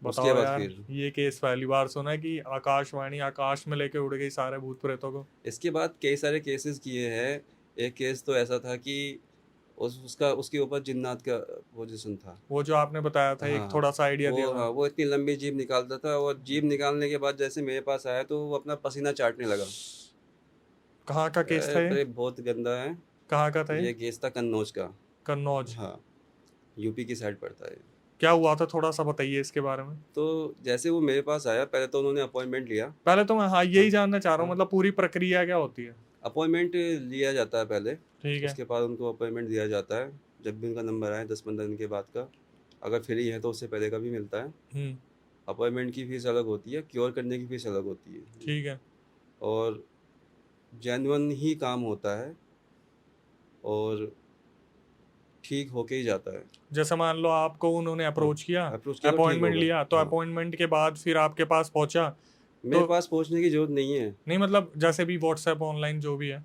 उसके बताओ बाद यार, फिर ये केस पहली बार सुना है कि आकाशवाणी आकाश में लेके उड़ गई सारे भूत प्रेतों को। इसके बाद कई सारे केसेस किए हैं। एक केस तो ऐसा था कि उसका उसके ऊपर जिन्नात का पोजीशन था। वो जो आपने बताया था, हाँ एक हाँ। थोड़ा सा आइडिया दिया था। हाँ, वो इतनी लंबी जीभ निकालता था, और जीभ निकालने के बाद जैसे मेरे पास आया तो वो अपना पसीना चाटने लगा। कहाँ का केस था ये? अरे बहुत गंदा है। कहाँ का था ये? ये केस था कन्नौज का। कन्नौज। हाँ, यूपी की साइड पड़ता है। क्या हुआ था, थोड़ा सा बताइए इसके बारे में। तो जैसे वो मेरे पास आया, पहले तो उन्होंने अपॉइंटमेंट लिया। पहले तो मैं हाँ यही हाँ जानना चाह रहा हूँ, हाँ। मतलब पूरी प्रक्रिया क्या होती है? अपॉइंटमेंट लिया जाता है पहले, ठीक है। उसके बाद उनको अपॉइंटमेंट दिया जाता है। जब भी उनका नंबर आए 10-15 दिन के बाद का, अगर फ्री है तो उससे पहले का भी मिलता है। हम्म। अपॉइंटमेंट की फ़ीस अलग होती है, क्योर करने की फ़ीस अलग होती है। ठीक है। और जेन्युइन ही काम होता है, और ठीक होके ही जाता है। जैसे मान लो आपको उन्होंने हाँ, अप्रोच किया, अप्रोच किया तो ठीक अपॉइंटमेंट होगा। लिया, तो हाँ, अपॉइंटमेंट के बाद फिर आपके पास पहुंचा। मेरे तो पास पहुंचने की ज़रूरत नहीं है। नहीं, मतलब जैसे भी व्हाट्सएप ऑनलाइन जो भी है।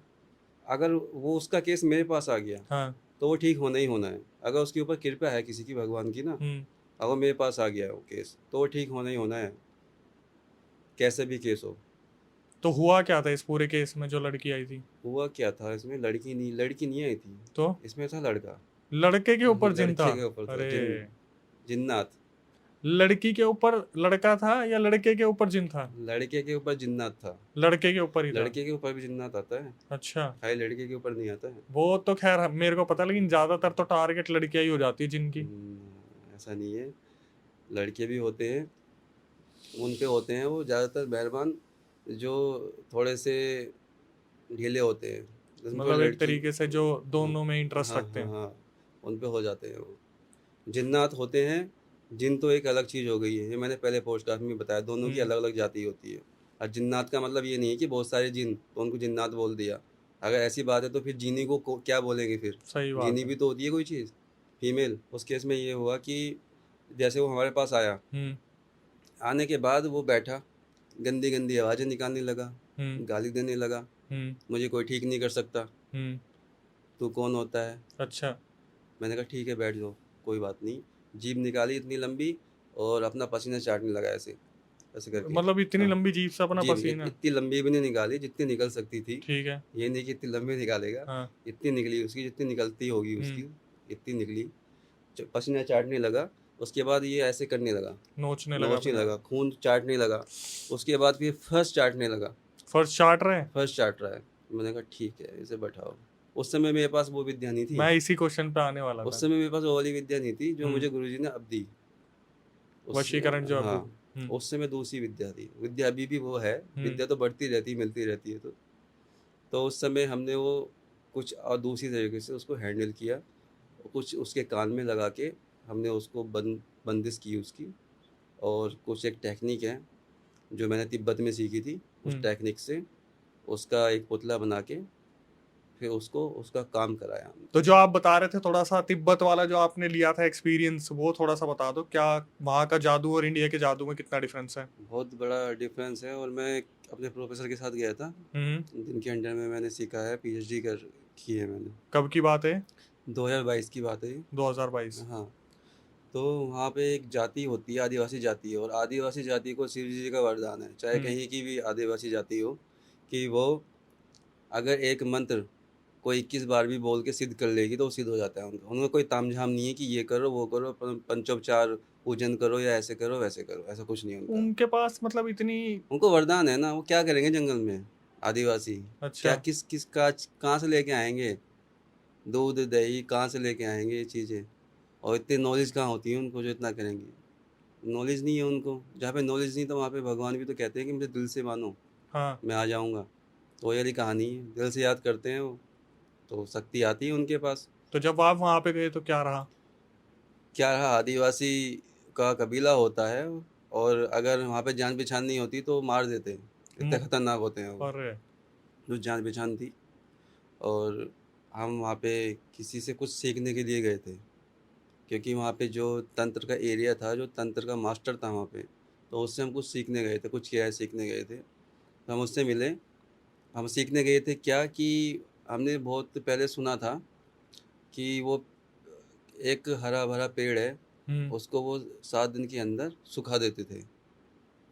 अगर वो उसका केस मेरे पास आ गया, हाँ। तो वो ठीक होना ही होना है। अगर उसके ऊपर कृपा है किसी की, भगवान की ना, अगर मेरे पास आ गया है वो केस, तो वो ठीक होना ही होना है, कैसे भी केस हो। तो हुआ क्या था इस पूरे केस में जो लड़की आई थी? हुआ क्या था इसमें, लड़की नहीं आई थी, तो इसमें था लड़का। लड़के के ऊपर जिन था? लड़के के ऊपर था अरे, जिन्नात। लड़की के ऊपर लड़का था या लड़के के ऊपर जिन था? लड़के के ऊपर जिन्नात था। लड़के के ऊपर ही था। लड़के के ऊपर भी जिन्नात आता है, अच्छा, खाली लड़के के ऊपर नहीं आता है। वो तो खैर मेरे को पता, लेकिन ज्यादातर तो टारगेट लड़कियां ही हो जाती है जिनकी। ऐसा नहीं है, लड़के भी होते हैं, उन पे होते हैं वो ज़्यादातर मेहरबान, जो थोड़े से ढीले होते हैं, जिनको मतलब एक लड़की। तरीके से जो हाँ दोनों में इंटरेस्ट हाँ रखते हाँ हैं। हाँ, उन पे हो जाते हैं वो। जिन्नात होते हैं, जिन तो एक अलग चीज़ हो गई है, ये मैंने पहले पॉडकास्ट में बताया, दोनों की हम्म, अलग अलग जाति होती है। और जिन्नात का मतलब ये नहीं है कि बहुत सारे जिन, तो उनको जिन्नात बोल दिया। अगर ऐसी बात है तो फिर जीनी को क्या बोलेंगे फिर? सही बात जीनी है। भी तो होती है कोई चीज़, फीमेल। उस केस में ये हुआ कि जैसे वो हमारे पास आया, हम्म, आने के बाद वो बैठा, गंदी गंदी आवाज़ें निकालने लगा, हम्म, गाली देने लगा, हम्म, मुझे कोई ठीक नहीं कर सकता, हम्म। तू कौन होता है? अच्छा, मैंने कहा ठीक है बैठ जाओ, कोई बात नहीं। जीभ निकाली इतनी लंबी, और अपना पसीना चाटने लगा ऐसे, ऐसे करके। मतलब इतनी हाँ, लंबी जीभ से अपना जीभ पसीना? इतनी लंबी भी नहीं निकाली जितनी निकल सकती थी। ठीक है। ये नहीं कि इतनी लंबी निकालेगा, हाँ। इतनी निकली उसकी जितनी निकलती होगी हम्म। उसकी, इतनी निकली। पसीना चाटने लगा, उसके बाद ये ऐसे करने लगा, नोचने लगा नोचने अपने लगा, आप? खून चाटने लगा। उसके बाद फिर फर्स्ट चाटने लगा, फर्स्ट चाट रहे हैं? फर्स्ट चाट रहा है। मैंने कहा ठीक है इसे बैठाओ। उस समय मेरे पास वो विद्या नहीं थी, मैं इसी क्वेश्चन पे आने वाला उस था। समय मेरे पास वो वाली विद्या नहीं थी जो हम्म। मुझे गुरुजी ने अब दी। उस वशीकरण जो अभी। हाँ, उस समय दूसरी विद्या थी, विद्या अभी भी वो है, हम्म, विद्या तो बढ़ती रहती मिलती रहती है। तो उस समय हमने वो कुछ और दूसरी तरीके से उसको हैंडल किया, कुछ उसके कान में लगा के हमने उसको बंदिश की उसकी। और कुछ एक टेक्निक है जो मैंने तिब्बत में सीखी थी, उस हम्म। टेक्निक से उसका एक पुतला बना के फिर उसको उसका काम कराया हमने। तो जो आप बता रहे थे थोड़ा सा तिब्बत वाला जो आपने लिया था एक्सपीरियंस, वो थोड़ा सा बता दो, क्या वहाँ का जादू और इंडिया के जादू में कितना डिफरेंस है? बहुत बड़ा डिफरेंस है, और मैं अपने प्रोफेसर के साथ गया था, हम्म। जिनके अंडर में मैंने सीखा है, पीएचडी कर की है मैंने। कब की बात है? 2022 की बात है ये। 2022? हाँ, तो वहाँ पे एक जाति होती है, आदिवासी जाति है, और आदिवासी जाति को शिव जी का वरदान है, चाहे हम्म। कहीं की भी आदिवासी जाति हो, कि वो अगर एक मंत्र को 21 बार भी बोल के सिद्ध कर लेगी तो वो सिद्ध हो जाता है उनका। उनका कोई तामझाम नहीं है कि ये करो वो करो, पंचोपचार पूजन करो या ऐसे करो वैसे करो, ऐसा कुछ नहीं है उनका। उनके पास मतलब इतनी। उनको वरदान है ना, वो क्या करेंगे जंगल में आदिवासी? क्या अच्छा। किस किस का कहाँ से लेके आएंगे दूध दही, कहाँ से लेके आएंगे ये चीज़ें? और इतनी नॉलेज कहाँ होती है उनको जो इतना करेंगे? नॉलेज नहीं है उनको। जहाँ पे नॉलेज नहीं तो वहाँ पे भगवान भी तो कहते हैं कि मुझे दिल से मानो, हाँ। मैं आ जाऊँगा। तो वही वाली कहानी है, दिल से याद करते हैं वो, तो शक्ति आती है उनके पास। तो जब आप वहाँ पे गए तो क्या रहा? क्या रहा, आदिवासी का कबीला होता है, और अगर वहाँ पे जान पहचान नहीं होती तो मार देते हैं, इतने हम्म। खतरनाक होते हैं वो। अरे। जो जान पहचान थी, और हम वहाँ पे किसी से कुछ सीखने के लिए गए थे, क्योंकि वहाँ पे जो तंत्र का एरिया था, जो तंत्र का मास्टर था वहाँ पे, तो उससे हम कुछ सीखने गए थे, कुछ क्या है सीखने गए थे। तो हम उससे मिले। हम सीखने गए थे क्या, कि हमने बहुत पहले सुना था कि वो एक हरा भरा पेड़ है, हम्म। उसको वो 7 दिन के अंदर सुखा देते थे।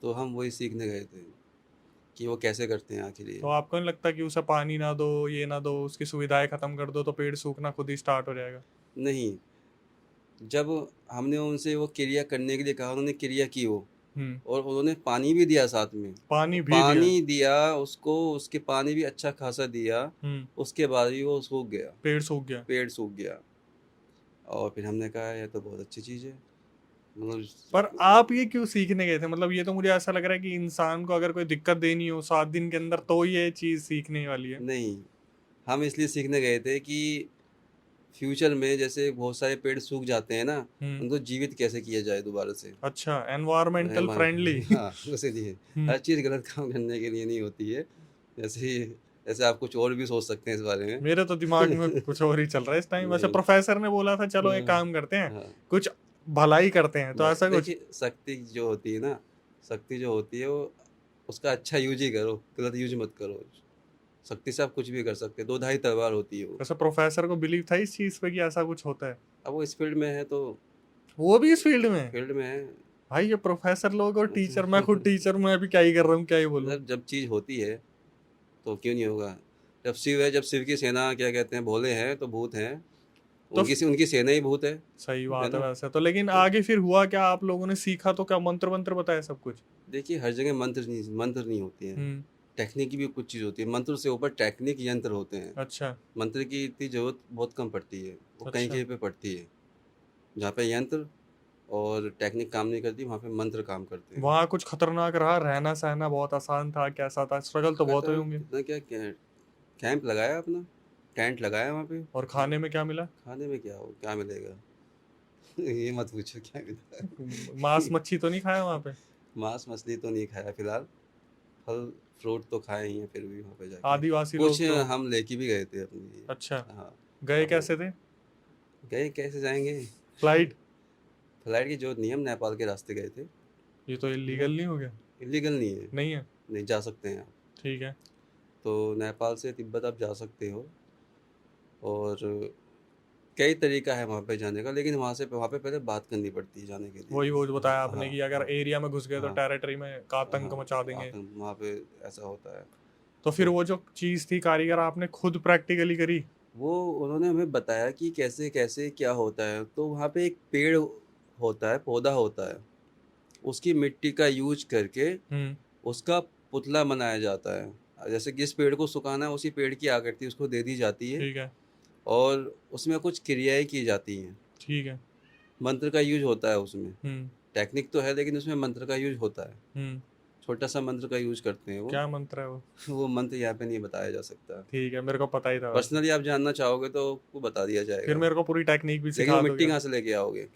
तो हम वही सीखने गए थे कि वो कैसे करते हैं आखिर ये। तो आपको नहीं लगता कि उसे पानी ना दो, ये ना दो, उसकी सुविधाएं खत्म कर दो तो पेड़ सूखना खुद ही स्टार्ट हो जाएगा? नहीं, जब हमने उनसे वो क्रिया करने के लिए कहा, उन्होंने क्रिया की वो, हम्म। और उन्होंने पानी भी दिया साथ में। पानी भी दिया? पानी दिया उसको, उसके पानी भी अच्छा खासा दिया। हम्म। उसके बाद भी वो सूख गया, पेड़ सूख गया? पेड़ सूख गया। और फिर हमने कहा यह तो बहुत अच्छी चीज़ है, मतलब। पर आप ये क्यों सीखने गए थे? मतलब ये तो मुझे ऐसा लग रहा है कि इंसान को अगर कोई दिक्कत देनी हो 7 दिन के अंदर तो ये चीज सीखने वाली है। नहीं, हम इसलिए सीखने गए थे कि फ्यूचर में जैसे बहुत सारे पेड़ सूख जाते हैं ना, हम्म। उनको जीवित कैसे किया जाए दोबारा से। अच्छा, एनवायरमेंटल फ्रेंडली। हाँ, उसीलिए हर चीज़ गलत काम करने के लिए नहीं होती है। जैसे जैसे आप कुछ और भी सोच सकते हैं इस बारे में। मेरे तो दिमाग में कुछ और ही चल रहा है इस टाइम। वैसे नहीं, प्रोफेसर ने बोला था चलो एक काम करते हैं, हाँ, कुछ भलाई करते हैं, तो ऐसा कुछ। देखिए शक्ति जो होती है ना, शक्ति जो होती है वो, उसका अच्छा यूज ही करो, गलत यूज मत करो। शक्ति से आप कुछ भी कर सकते हैं, दो धारी तलवार होती है वो। वैसे प्रोफेसर को बिलीव था इस चीज पे कि ऐसा कुछ होता है? अब वो इस फील्ड में है तो वो भी इस फील्ड में है? फील्ड में है। भाई ये प्रोफेसर लोग और टीचर, मैं खुद टीचर, मैं अभी क्या ही कर रहा हूँ, क्या ही बोलूँ। मतलब जब चीज़ होती है तो क्यों नहीं होगा। जब शिव है, जब शिव की सेना क्या कहते हैं, भोले हैं तो भूत हैं, तो उनकी सेना ही भूत है सही बात है ना। वैसे तो, लेकिन आगे फिर हुआ क्या? आप लोगों ने सीखा तो क्या? मंत्र मंत्र बताया सब कुछ? देखिए हर जगह मंत्र नहीं होती है, हम्म। टेक्निक की भी कुछ चीज़ होती है। मंत्र से ऊपर टेक्निक यंत्र होते हैं। अच्छा। मंत्र की इतनी जरूरत बहुत कम पड़ती है, वो कहीं अच्छा। कहीं पे पड़ती है। जहाँ पे यंत्र और टेक्निक काम नहीं करती, वहाँ पे मंत्र काम करते हैं। वहाँ कुछ खतरनाक रहा? रहना सहना बहुत आसान था? कैसा था? स्ट्रगल तो बहुत हुए खतर होंगे। इतना क्या, कैंप लगाया अपना, टेंट लगाया वहाँ पे। और खाने में क्या मिला? खाने में क्या हो, क्या मिलेगा ये मत पूछो क्या मांस मिला मच्छी तो नहीं खाया वहाँ पे? मांस मछली तो नहीं खाया फिलहाल, फल फ्रूट तो खाए ही हैं फिर भी वहाँ पे जाके। आदिवासी कुछ लोग तो। हम लेके भी गए थे अपने लिए। अच्छा। हाँ। गए अब कैसे थे? गए कैसे जाएंगे, फ्लाइट? फ्लाइट की जरूरत नहीं है, हम नेपाल के रास्ते गए थे। ये तो इलीगल नहीं हो गया? इलीगल नहीं है, नहीं है? नहीं जा सकते हैं आप। ठीक है। तो नेपाल से तिब्बत आप जा सकते हो, और कई तरीका है वहाँ पे जाने का, लेकिन वहाँ पे पहले बात करनी पड़ती है जाने के लिए। वही वो जो बताया हाँ आपने कि अगर हाँ एरिया में घुस गए तो हाँ टेरिटरी में का आतंक हाँ, मचा देंगे। आतंक वहाँ पे ऐसा होता है। तो फिर तो वो जो चीज़ थी कारीगर, आपने खुद प्रैक्टिकली करी? वो उन्होंने हमें बताया कि कैसे कैसे क्या होता है। तो वहाँ पे एक पेड़ होता है, पौधा होता है, उसकी मिट्टी का यूज करके हम्म। उसका पुतला बनाया जाता है। जैसे जिस पेड़ को सुखाना है उसी पेड़ की आकृति उसको दे दी जाती है, ठीक है। और उसमें कुछ क्रियाएं की जाती हैं। ठीक है। मंत्र का यूज होता है उसमें, हम्म। टेक्निक तो है लेकिन उसमें मंत्र का यूज होता है। हम्म। छोटा सा मंत्र का यूज करते हैं वो। क्या मंत्र है वो? वो मंत्र यहाँ पे नहीं बताया जा सकता। ठीक है, मेरे को पता ही था वैसे। पर्सनली आप जानना चाहोगे तो वो बता दिया फिर जाएगा, मेरे को पूरी टेक्निक भी लेकिन वो सिखा मिट्टी दोगे? कहाँ से लेके आओगे।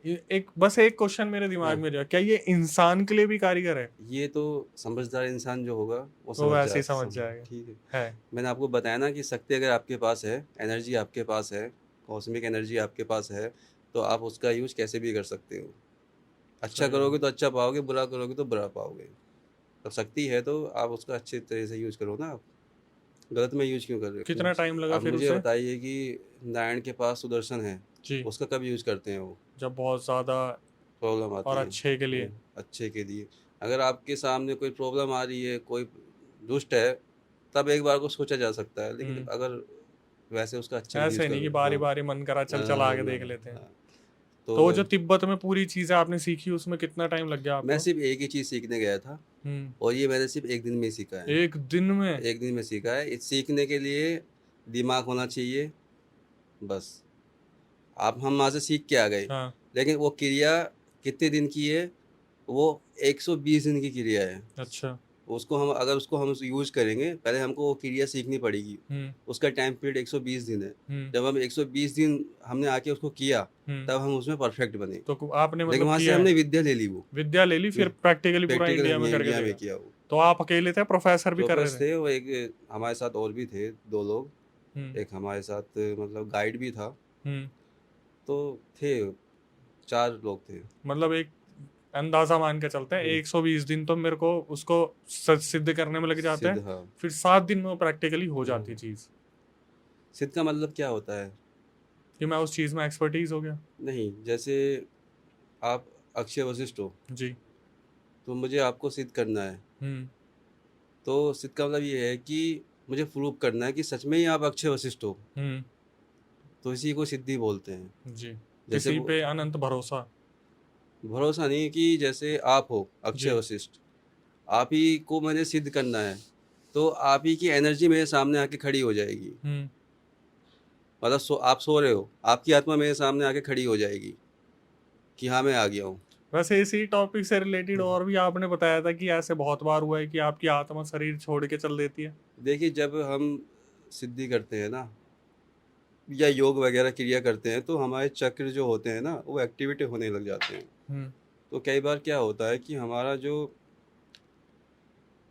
एक बस एक क्वेश्चन मेरे दिमाग हाँ, में जो है, क्या ये इंसान के लिए भी कारीगर है? ये तो समझदार इंसान जो होगा वो वो समझ वैसे जा ही समझ जाएगा। ठीक है। है। मैंने आपको बताया ना कि शक्ति अगर आपके पास है, एनर्जी आपके पास है, कॉस्मिक एनर्जी आपके पास है, तो आप उसका यूज कैसे भी कर सकते हो। अच्छा सही है। करोगे तो अच्छा पाओगे, बुरा करोगे तो बुरा पाओगे। तब शक्ति है तो आप उसका अच्छे तरह से यूज करो ना। आप गलत में यूज क्यों कर रहे हो। कितना टाइम लगा आप फिर मुझे उसे? बताइए कि नारायण के पास सुदर्शन है, जी। उसका कब यूज करते हैं वो, जब बहुत ज्यादा प्रॉब्लम और आती है। अच्छे के लिए। अच्छे के लिए। अगर आपके सामने कोई प्रॉब्लम आ रही है, कोई दुष्ट है, तब एक बार को सोचा जा सकता है, लेकिन हम्म। अगर वैसे उसका अच्छे से यूज ऐसे नहीं कि करो। बारी हाँ बारी मन करा चल चला हाँ, के ना, देख लेते हैं। हाँ। तो वो जो तो तिब्बत में पूरी चीजें आपने सीखी, उसमें कितना टाइम लग गया मैं आपको? सिर्फ एक ही चीज़ सीखने गया था, हम्म। और ये मैंने सिर्फ एक दिन में ही सीखा है। एक दिन में? एक दिन में सीखा है। इस सीखने के लिए दिमाग होना चाहिए बस। आप हम वहाँ से सीख के आ गए, हाँ। लेकिन वो क्रिया कितने दिन की है, वो 120 दिन की क्रिया है। अच्छा। उसको हम यूज करेंगे, पहले हमको वो क्रिया सीखनी पड़ेगी। हम्म। उसका टाइम पीरियड 120 दिन है। हम्म। जब हम 120 दिन हमने आके उसको किया, हम्म। तब हम उसमें परफेक्ट बने। तो आपने लेकिन मतलब वहाँ से किया है? हमने विद्या ले ली वो। विद्या ले ली, फिर प्रैक्टिकली पूरा प्रैक्टिकल इंडिया में हमने करके इंडिया में देखा? किया वो। तो आप अकेले थे, प्रोफेसर भी कर प्रोफेस रहे थे? थे वो, एक हमारे साथ और भी थे, दो लोग। हम्म। एक हमारे साथ मतलब गाइड भी था। हम्म। तो थे, 4 लोग थे। मतलब एक अंदाजा मान के चलते हैं, हम्म, 120 दिन तो मेरे को उसको सिद्ध करने में लग जाते सिद्ध, हैं। हाँ। फिर 7 दिन में वो प्रैक्टिकली हो जाती हम्म, चीज। सिद्ध का मतलब क्या होता है। कि मैं उस चीज में एक्सपर्टीज हो गया। नहीं, जैसे आप अक्षय वशिष्ठ हो, जी। तो मुझे आपको सिद्ध करना है। हम्म। तो सिद्ध का मतलब ये है कि मुझे प्रूव करना है कि सच में ही आप अक्षय वशिष्ठ हो, हम्म। तो इसी को सिद्धि बोलते हैं। जी। जैसे किसी वो पे अनंत भरोसा। भरोसा नहीं कि जैसे आप हो अक्षय जी। वशिष्ठ, आप ही को मैंने सिद्ध करना है, तो आप ही की एनर्जी मेरे सामने आके खड़ी हो जाएगी। हम्म। मतलब आप सो रहे हो, आपकी आत्मा मेरे सामने आके खड़ी हो जाएगी कि हाँ मैं आ गया हूँ। वैसे इसी टॉपिक से रिलेटेड और भी आपने बताया था कि ऐसे बहुत बार हुआ है कि आपकी आत्मा शरीर छोड़ के चल देती है। देखिए जब हम सिद्धि करते हैं ना, या योग वगैरह क्रिया करते हैं, तो हमारे चक्र जो होते हैं ना वो एक्टिवेट होने लग जाते हैं। हम्म। तो कई बार क्या होता है कि हमारा जो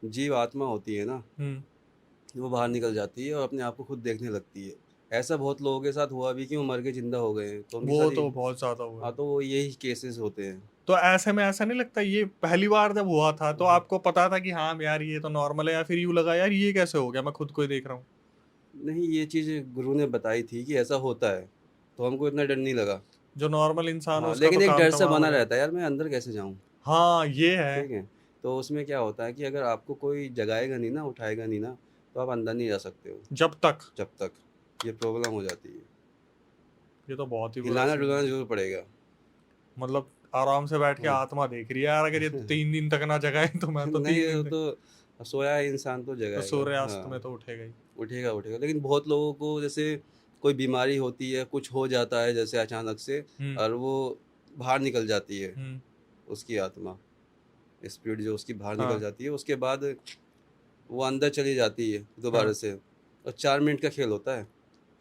जीव आत्मा होती है ना, हम्म। वो बाहर निकल जाती है और अपने आप को खुद देखने लगती है। ऐसा बहुत लोगों के साथ हुआ भी कि वो मर के जिंदा हो गए हैं, तो उनके वो साथ ही। तो बहुत ज्यादा हुआ हाँ, है। तो वो यही केसेस होते हैं। तो ऐसे में ऐसा नहीं लगता ये पहली बार जब हुआ था तो आपको पता था कि हाँ यार ये तो नॉर्मल है, या फिर यूं लगा यार ये कैसे हो गया, मैं खुद को ही देख रहा हूँ? नहीं, ये चीज़ गुरु ने बताई थी कि ऐसा होता है, तो हमको इतना डर नहीं लगा। जो नॉर्मल इंसान हो हाँ, उसका तो लेकिन एक काम डर सा तमाम हो बना जाए। रहता है यार, मैं अंदर कैसे जाऊँ? हाँ ये है। ठीक है? तो उसमें क्या होता है कि अगर आपको कोई जगाएगा नहीं ना, उठाएगा नहीं ना, तो आप अंदर नहीं जा सकते हो, जब तक। जब तक। ये प्रॉब्लम हो जाती है। ये तो बहुत ही बुरा सीन हिलाना-डुलाना है। ज़रूर पड़ेगा। मतलब आराम से बैठ के हाँ। आत्मा देख रही है यार, अगर ये 3 दिन तक ना जगाए तो मैं तो नहीं, 3 दिन वो तक। तो सोया है इंसान तो तो जगाएगा। सूर्यास्त में हाँ, तो उठेगा ही। उठेगा, उठेगा। लेकिन बहुत लोगों को जैसे कोई बीमारी होती है, कुछ हो जाता है जैसे अचानक से, हम्म। और वो बाहर निकल जाती है, हम्म। उसकी आत्मा, स्पिरिट जो उसकी बाहर निकल हाँ। जाती है, उसके बाद वो अंदर चली जाती है दोबारा हाँ। से। और 4 मिनट का खेल होता है,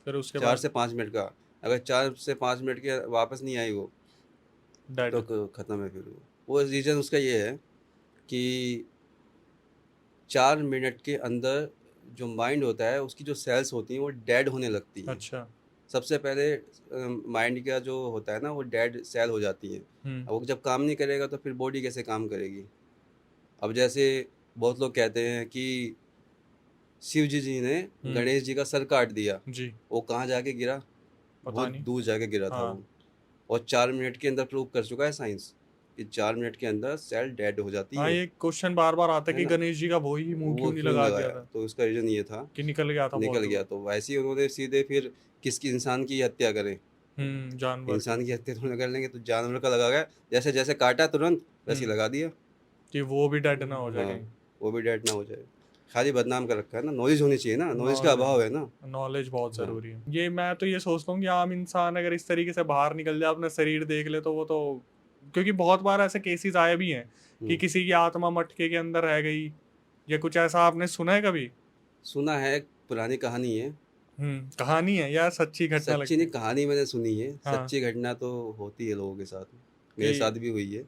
फिर उसके 4 बाद से 5 मिनट का। अगर 4 से 5 मिनट के वापस नहीं आई वो, डेड। तो खत्म है फिर वो। वो रीज़न उसका ये है कि 4 मिनट के अंदर जो माइंड होता है, उसकी जो सेल्स होती हैं, वो डेड होने लगती हैं। अच्छा। सबसे पहले माइंड का जो होता है ना, वो डेड सेल हो जाती है। हम्म। अब वो जब काम नहीं करेगा तो फिर बॉडी कैसे काम करेगी? अब जैसे बहुत लोग कहते हैं कि शिव जी ने हम्म। गणेश जी का सर काट दिया। जी। वो कहाँ जाके गिरा? पता बहुत नहीं। दूर जाके गिरा था हाँ। वो। और 4 मिनट के अंदर प्रूव कर चुका है साइंस कि 4 मिनट के अंदर सेल डेड हो जाती हाँ है। ये क्वेश्चन बार बार आता है है कि ना? गणेश जी का वो ही मुंह वो क्यों नहीं क्यों नहीं लगा दिया लगाया? था? तो उसका रीज़न ये था, कि निकल गया था बहुत निकल दूर। गया। तो वैसे ही उन्होंने सीधे फिर किसकी इंसान की हत्या करें? जानवर की। इंसान की हत्या थोड़ी कर लेंगे, तो जानवर का लगा गया। जैसे जैसे काटा तुरंत वैसे ही हम्म। लगा दिया। कि वो भी डेड ना हो जाए हाँ, कहीं। वो भी डेड ना हो जाए। खाली बदनाम कर रखा है ना, नॉलेज होनी चाहिए ना, नॉलेज का नॉलेज। अभाव है ना। नॉलेज बहुत हाँ। जरूरी है। ये मैं तो ये सोचता हूँ कि आम इंसान अगर इस तरीके से बाहर निकल जाए, अपना शरीर देख ले, तो वो तो, क्योंकि बहुत बार ऐसे केसेस आए भी हैं कि हुँ। किसी की आत्मा मटके के अंदर रह गई, या कुछ ऐसा आपने सुना है कभी? सुना है, एक पुरानी कहानी है। कहानी है या सच्ची घटना सच्ची लगती नहीं, है? कहानी मैंने सुनी है। हाँ। सच्ची घटना तो होती है लोगों के साथ। कि मेरे साथ भी हुई है।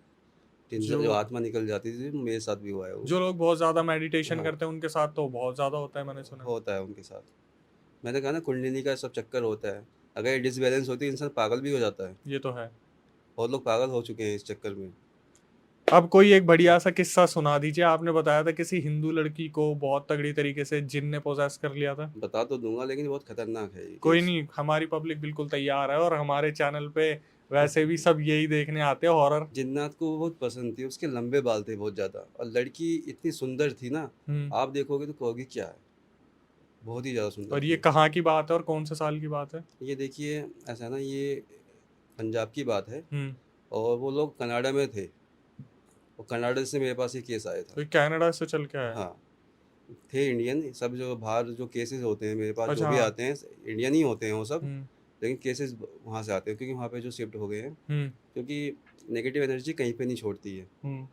जो जो आत्मा निकल जाती थी, मेरे साथ भी हुआ है वो। जो लोग बहुत ज्यादा मेडिटेशन हाँ, करते हैं उनके साथ तो बहुत ज्यादा होता है, मैंने सुना। होता है उनके साथ। मैंने कहा ना, कुंडलिनी का सब चक्कर होता है। अगर ये डिसबैलेंस होती है, इंसान पागल भी हो जाता है। ये तो है। बहुत लोग पागल हो चुके हैं इस चक्कर में। अब कोई एक बढ़िया सा किस्सा सुना दीजिए। आपने बताया था किसी हिंदू लड़की को बहुत तगड़ी तरीके से जिन ने पोजेस कर लिया था। बता तो दूँगा, लेकिन बहुत खतरनाक है ये कोई केस। नहीं, हमारी पब्लिक बिल्कुल तैयार है, और हमारे चैनल पे वैसे भी सब यही देखने आते हैं, हॉरर। जिन्नात को वो बहुत पसंद थी, उसके लंबे बाल थे बहुत ज़्यादा, और लड़की इतनी सुंदर थी ना, हम्म। आप देखोगे तो कहोगे क्या है, बहुत ही ज़्यादा सुंदर और ये थी। कहाँ की बात है और कौन से साल की बात है? ये देखिए, ऐसा है ना, ये पंजाब की बात है, हम्म। और वो लोग कनाडा में थे, और कनाडा से मेरे पास ये केस आया था। तो ये कनाडा से चल के आया? हाँ, थे इंडियन सब। जो बाहर जो केसेस होते हैं मेरे पास, जो अच्छा भी हाँ। आते हैं इंडियन ही होते हैं वो सब। हम्म। लेकिन केसेस वहाँ से आते हैं, क्योंकि वहाँ पे जो शिफ्ट हो गए हैं, हम्म। क्योंकि नेगेटिव एनर्जी कहीं पे नहीं छोड़ती है, हम्म।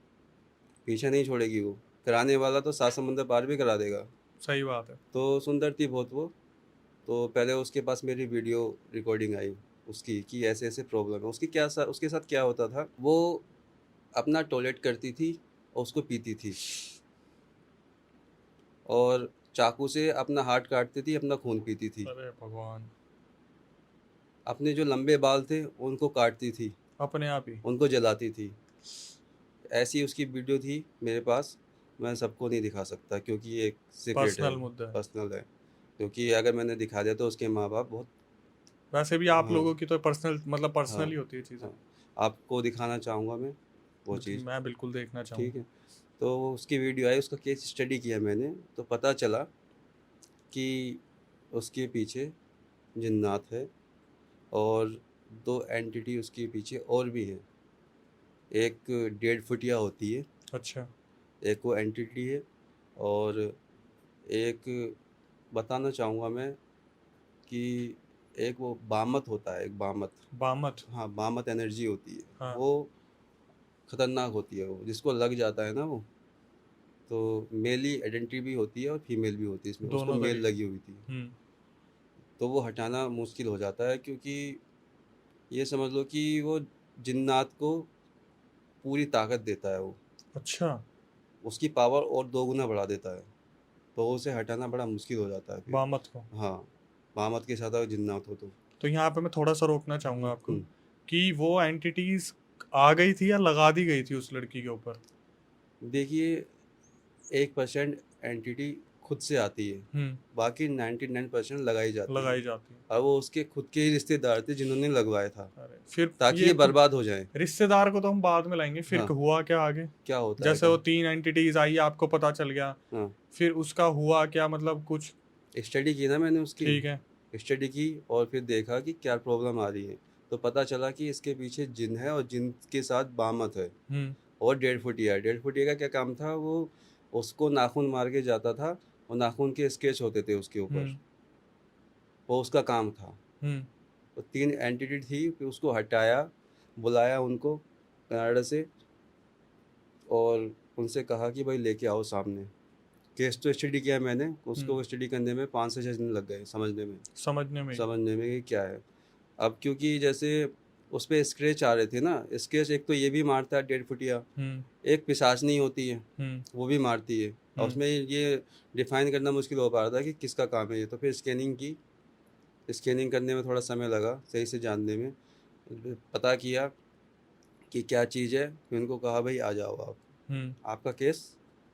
पीछे नहीं छोड़ेगी वो। कराने वाला तो 7 समुंदर पार भी करा देगा। सही बात है। तो सुंदर थी बहुत वो। तो पहले उसके पास मेरी वीडियो रिकॉर्डिंग आई उसकी, कि ऐसे ऐसे प्रॉब्लम है उसकी। उसके साथ क्या होता था, वो अपना टॉयलेट करती थी और उसको पीती थी, और चाकू से अपना हार्ट काटती थी, अपना खून पीती थी। अरे भगवान। अपने जो लंबे बाल थे उनको काटती थी, अपने आप ही? उनको जलाती थी। ऐसी उसकी वीडियो थी मेरे पास। मैं सबको नहीं दिखा सकता, क्योंकि ये एक सीक्रेट है, पर्सनल मुद्दा है। पर्सनल है। क्योंकि अगर मैंने दिखा दिया तो उसके माँ बाप बहुत। वैसे भी आप हाँ, लोगों की तो पर्सनल, मतलब हाँ, पर्सनल ही होती है चीज़ें। हाँ, आपको दिखाना चाहूँगा मैं वो चीज़। मैं बिल्कुल देखना ठीक चाहूँगा। है। तो उसकी वीडियो आई, उसका केस स्टडी किया मैंने, तो पता चला कि उसके पीछे जिन्नात है, और 2 एंटिटी उसके पीछे और भी हैं। एक 1.5 फुटिया होती है, अच्छा। एक वो एंटिटी है, और एक बताना चाहूँगा मैं कि एक वो बामत होता है, एक बामत। बामत। हाँ, बामत एनर्जी होती है। हाँ। वो खतरनाक होती है, वो जिसको लग जाता है ना वो, तो मेल ही आइडेंटिटी भी होती है और फीमेल भी होती है इसमें। उसको दोनों मेल तरीके। लगी हुई थी। हम्म। तो वो हटाना मुश्किल हो जाता है, क्योंकि ये समझ लो कि वो जिन्नात को पूरी ताकत देता है वो। अच्छा। उसकी पावर और 2 गुना बढ़ा देता है। तो उसे हटाना बड़ा मुश्किल हो जाता है फिर। बामत को। हाँ, बामत के साथ अगर जिन्नात हो तो। तो यहाँ पे मैं थोड़ा सा रोकना चाहूंगा आपको हुँ, कि वो एंटिटीज आ गई थी या लगा दी गई थी उस लड़की के ऊपर? देखिए 1% एंटिटी खुद से आती है, बाकी 99% लगाई जाती है। लगाई जाती है। अब वो उसके खुद के ही रिश्तेदार थे जिन्होंने लगवाया था, अरे फिर ताकि ये ये बर्बाद हो जाए। रिश्तेदार को तो हम बाद में लाएंगे, फिर हाँ। हुआ क्या आगे? क्या होता है जैसे वो 3 एंटिटीज आई, आपको पता चल गया, हाँ, फिर उसका हुआ क्या, मतलब कुछ? स्टडी की ना मैंने उसकी, ठीक है। स्टडी की और फिर देखा कि क्या प्रॉब्लम आ रही है। तो पता चला कि इसके पीछे जिन है और जिन के साथ बामत है और 1.5 फुटिया। 1.5 फुटिया का क्या काम था, वो उसको नाखून मार के जाता था और नाखून के स्केच होते थे उसके ऊपर, वो उसका काम था। तो 3 एंटिटी थी, फिर उसको हटाया, बुलाया उनको कनाडा से और उनसे कहा कि भाई लेके आओ सामने। केस तो स्टडी किया मैंने, उसको स्टडी करने में 5 से 6 दिन लग गए समझने में कि क्या है। अब क्योंकि जैसे उस पर स्क्रैच आ रहे थे ना, स्क्रैच एक तो ये भी मारता है 1.5 फुटिया, एक पिशाचनी होती है वो भी मारती है, और उसमें ये डिफाइन करना मुश्किल हो पा रहा था कि किसका काम है ये। तो फिर स्कैनिंग की, स्कैनिंग करने में थोड़ा समय लगा सही से जानने में, पता किया कि क्या चीज़ है, फिर उनको कहा भाई आ जाओ आप, आपका केस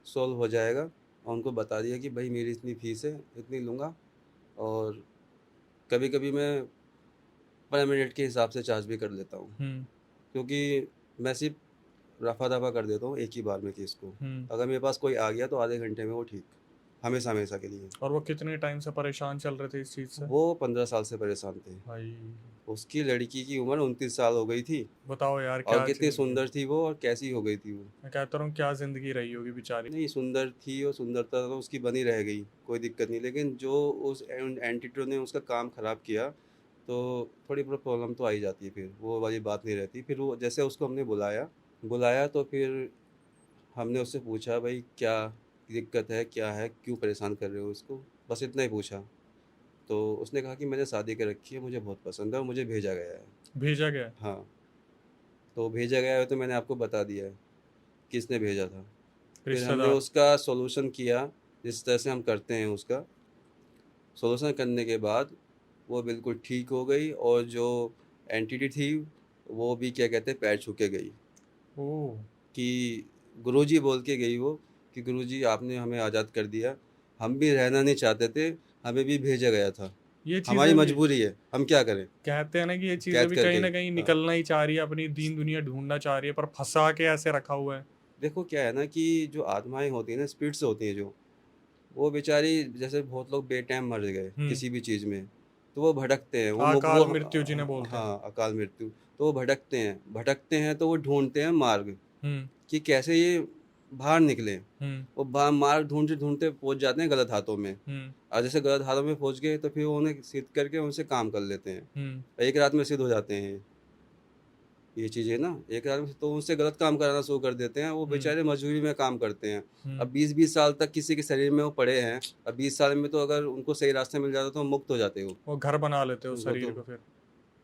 सॉल्व हो जाएगा। और उनको बता दिया कि भाई मेरी इतनी फ़ीस है, इतनी लूँगा, और कभी कभी मैं पर मिनट के हिसाब से चार्ज भी कर लेता हूँ, क्योंकि मैं सिर्फ रफा दफा कर देता हूँ एक ही बार में केस को। अगर मेरे पास कोई आ गया तो आधे घंटे में वो ठीक, हमेशा हमेशा के लिए। और वो कितने टाइम से परेशान चल रहे थे इस चीज से? वो 15 साल से परेशान थे भाई। उसकी लड़की की उम्र 29 साल हो गई थी, बताओ यार, और क्या कितनी सुंदर थी वो और कैसी हो गई थी वो। मैं कहता हूँ क्या जिंदगी रही होगी बेचारी। नहीं, सुंदर थी और सुंदरता तो उसकी बनी रह गई, कोई दिक्कत नहीं, लेकिन जो उस एंटीट्यूड ने उसका काम ख़राब किया तो थोड़ी बहुत प्रॉब्लम तो आ ही जाती है, फिर वो वाली बात नहीं रहती। फिर वो जैसे उसको हमने बुलाया तो फिर हमने उससे पूछा भाई क्या दिक्कत है, क्या है, क्यों परेशान कर रहे हो इसको, बस इतना ही पूछा। तो उसने कहा कि मैंने शादी कर रखी है, मुझे बहुत पसंद है और मुझे भेजा गया है। भेजा गया? हाँ, तो भेजा गया है तो मैंने आपको बता दिया है किसने भेजा था। फिर हमने रिश्तेदार? उसका सॉल्यूशन किया, जिस तरह से हम करते हैं उसका सॉल्यूशन करने के बाद वो बिल्कुल ठीक हो गई, और जो एंटिटी थी वो भी क्या कहते हैं पैर छू के गई, ओह। कि गुरुजी बोल के गई वो, कि गुरुजी आपने हमें आज़ाद कर दिया, हम भी रहना नहीं चाहते थे, हमें भी भेजा गया था, ये हमारी चीजें भी मजबूरी है, हम क्या करें। कहते हैं ना कि ये चीजें कैद भी कर कहीं गई। ना कहीं हाँ, निकलना ही चाह रही है, अपनी दीन दुनिया ढूंढना चाह रही है, पर फंसा के ऐसे रखा हुआ है। देखो क्या है ना कि जो आत्माएं होती हैं ना, स्पिरिट्स होती हैं जो, वो बेचारी जैसे बहुत लोग बेटाइम मर गए किसी भी चीज़ में, तो वो भटकते हैं, अकाल मृत्यु जिन्हें बोलते हैं। हाँ, अकाल मृत्यु। तो वो भटकते हैं तो वो ढूंढते हैं मार्ग हम्म। कि कैसे ये बाहर निकले। हम्म। वो मार्ग ढूंढते ढूंढते पहुंच जाते हैं गलत हाथों में, और जैसे गलत हाथों में पहुंच गए तो फिर वो उन्हें सिद्ध करके उनसे काम कर लेते हैं, एक रात में सिद्ध हो जाते हैं ये चीज़ें ना, एक रात में तो उनसे गलत काम कराना शुरू कर देते हैं। वो बेचारे मजबूरी में काम करते हैं। अब 20-20 साल तक किसी के शरीर में वो पड़े हैं, अब 20 साल में तो अगर उनको सही रास्ते मिल जाता तो वो मुक्त हो जाते हो। वो घर बना लेते हो वो शरीर तो को, फिर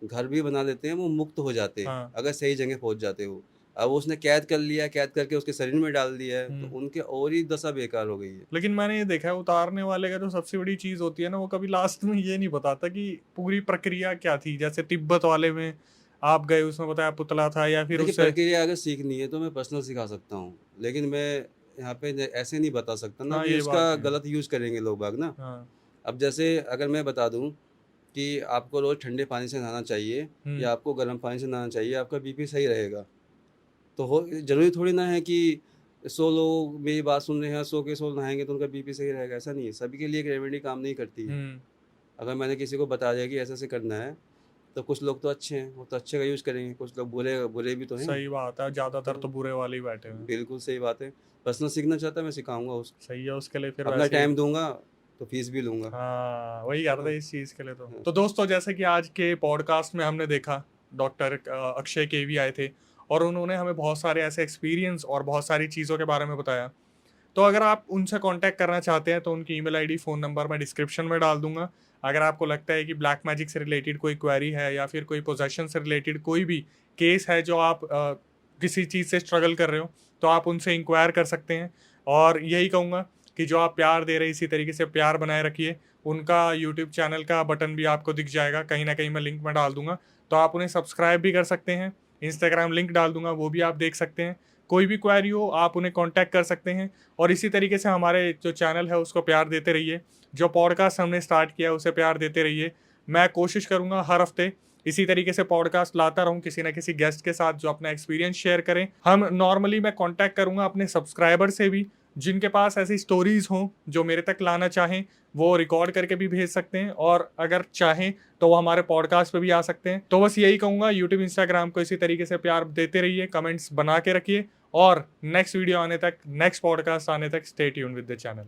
घर भी बना लेते हैं, वो मुक्त हो जाते हैं हाँ। अगर सही जगह पहुंच जाते हो। अब उसने कैद कर लिया, कैद करके उसके शरीर में डाल दिया है, तो उनके और ही दशा बेकार हो गई है। लेकिन मैंने ये देखा है, उतारने वाले का जो सबसे बड़ी चीज होती है ना, वो कभी लास्ट में ये नहीं बताता कि पूरी प्रक्रिया क्या थी। जैसे तिब्बत वाले में आप गए, उसमें बताया पुतला था, या फिर देखिए उससे प्रक्रिया अगर सीखनी है तो मैं पर्सनल सिखा सकता हूँ, लेकिन मैं यहाँ पे ऐसे नहीं बता सकता ना, हाँ, कि ये बात उसका है। गलत यूज़ करेंगे लोग बाग ना। हाँ। अब जैसे अगर मैं बता दूं कि आपको रोज़ ठंडे पानी से नहाना चाहिए या आपको गर्म पानी से नहाना चाहिए, आपका बीपी सही रहेगा, तो हो ज़रूरी थोड़ी ना है कि 100 लोग मेरी बात सुन रहे हैं, 100 के 100 नहाएंगे तो उनका बीपी सही रहेगा, ऐसा नहीं है। सभी के लिए एक रेमेडी काम नहीं करती है। अगर मैंने किसी को बता दिया कि ऐसे ऐसे करना है, तो कुछ लोग तो अच्छे हैं, वो तो अच्छे का यूज़ करेंगे, कुछ लोग बुरे बुरे भी तो हैं। सही बात है, ज्यादातर तो बुरे वाले ही बैठे हुए हैं। बिल्कुल सही बात है। पर्सनल सीखना चाहता है मैं सिखाऊंगा उसको, सही है, उसके लिए फिर अपना वैसे टाइम दूंगा तो फीस भी लूंगा। हाँ, वही करते हैं इस चीज के लिए। हाँ। तो दोस्तों, जैसे कि आज के पॉडकास्ट में हमने देखा, डॉक्टर अक्षय केवी आए थे और उन्होंने हमें बहुत सारे ऐसे एक्सपीरियंस और बहुत सारी चीज़ों के बारे में बताया। तो अगर आप उनसे कांटेक्ट करना चाहते हैं तो उनकी ईमेल आईडी, फ़ोन नंबर मैं डिस्क्रिप्शन में डाल दूंगा। अगर आपको लगता है कि ब्लैक मैजिक से रिलेटेड कोई क्वेरी है, या फिर कोई पोजेशन से रिलेटेड कोई भी केस है जो आप किसी चीज़ से स्ट्रगल कर रहे हो, तो आप उनसे इंक्वायर कर सकते हैं। और यही कहूँगा कि जो आप प्यार दे रहे हैं, इसी तरीके से प्यार बनाए रखिए। उनका यूट्यूब चैनल का बटन भी आपको दिख जाएगा, कहीं ना कहीं मैं लिंक में डाल दूंगा, तो आप उन्हें सब्सक्राइब भी कर सकते हैं इंस्टाग्राम लिंक डाल दूंगा, वो भी आप देख सकते हैं। कोई भी क्वेरी हो आप उन्हें कांटेक्ट कर सकते हैं। और इसी तरीके से हमारे जो चैनल है उसको प्यार देते रहिए, जो पॉडकास्ट हमने स्टार्ट किया उसे प्यार देते रहिए। मैं कोशिश करूंगा हर हफ्ते इसी तरीके से पॉडकास्ट लाता रहूं किसी ना किसी गेस्ट के साथ जो अपना एक्सपीरियंस शेयर करें। हम नॉर्मली मैं कांटेक्ट करूंगा अपने सब्सक्राइबर से भी, जिनके पास ऐसी स्टोरीज हों जो मेरे तक लाना चाहें, वो रिकॉर्ड करके भी भेज सकते हैं, और अगर चाहें तो वो हमारे पॉडकास्ट पे भी आ सकते हैं। तो बस यही कहूंगा, यूट्यूब इंस्टाग्राम को इसी तरीके से प्यार देते रहिए, कमेंट्स बना के रखिए, और नेक्स्ट वीडियो आने तक, नेक्स्ट पॉडकास्ट आने तक stay tune with the channel.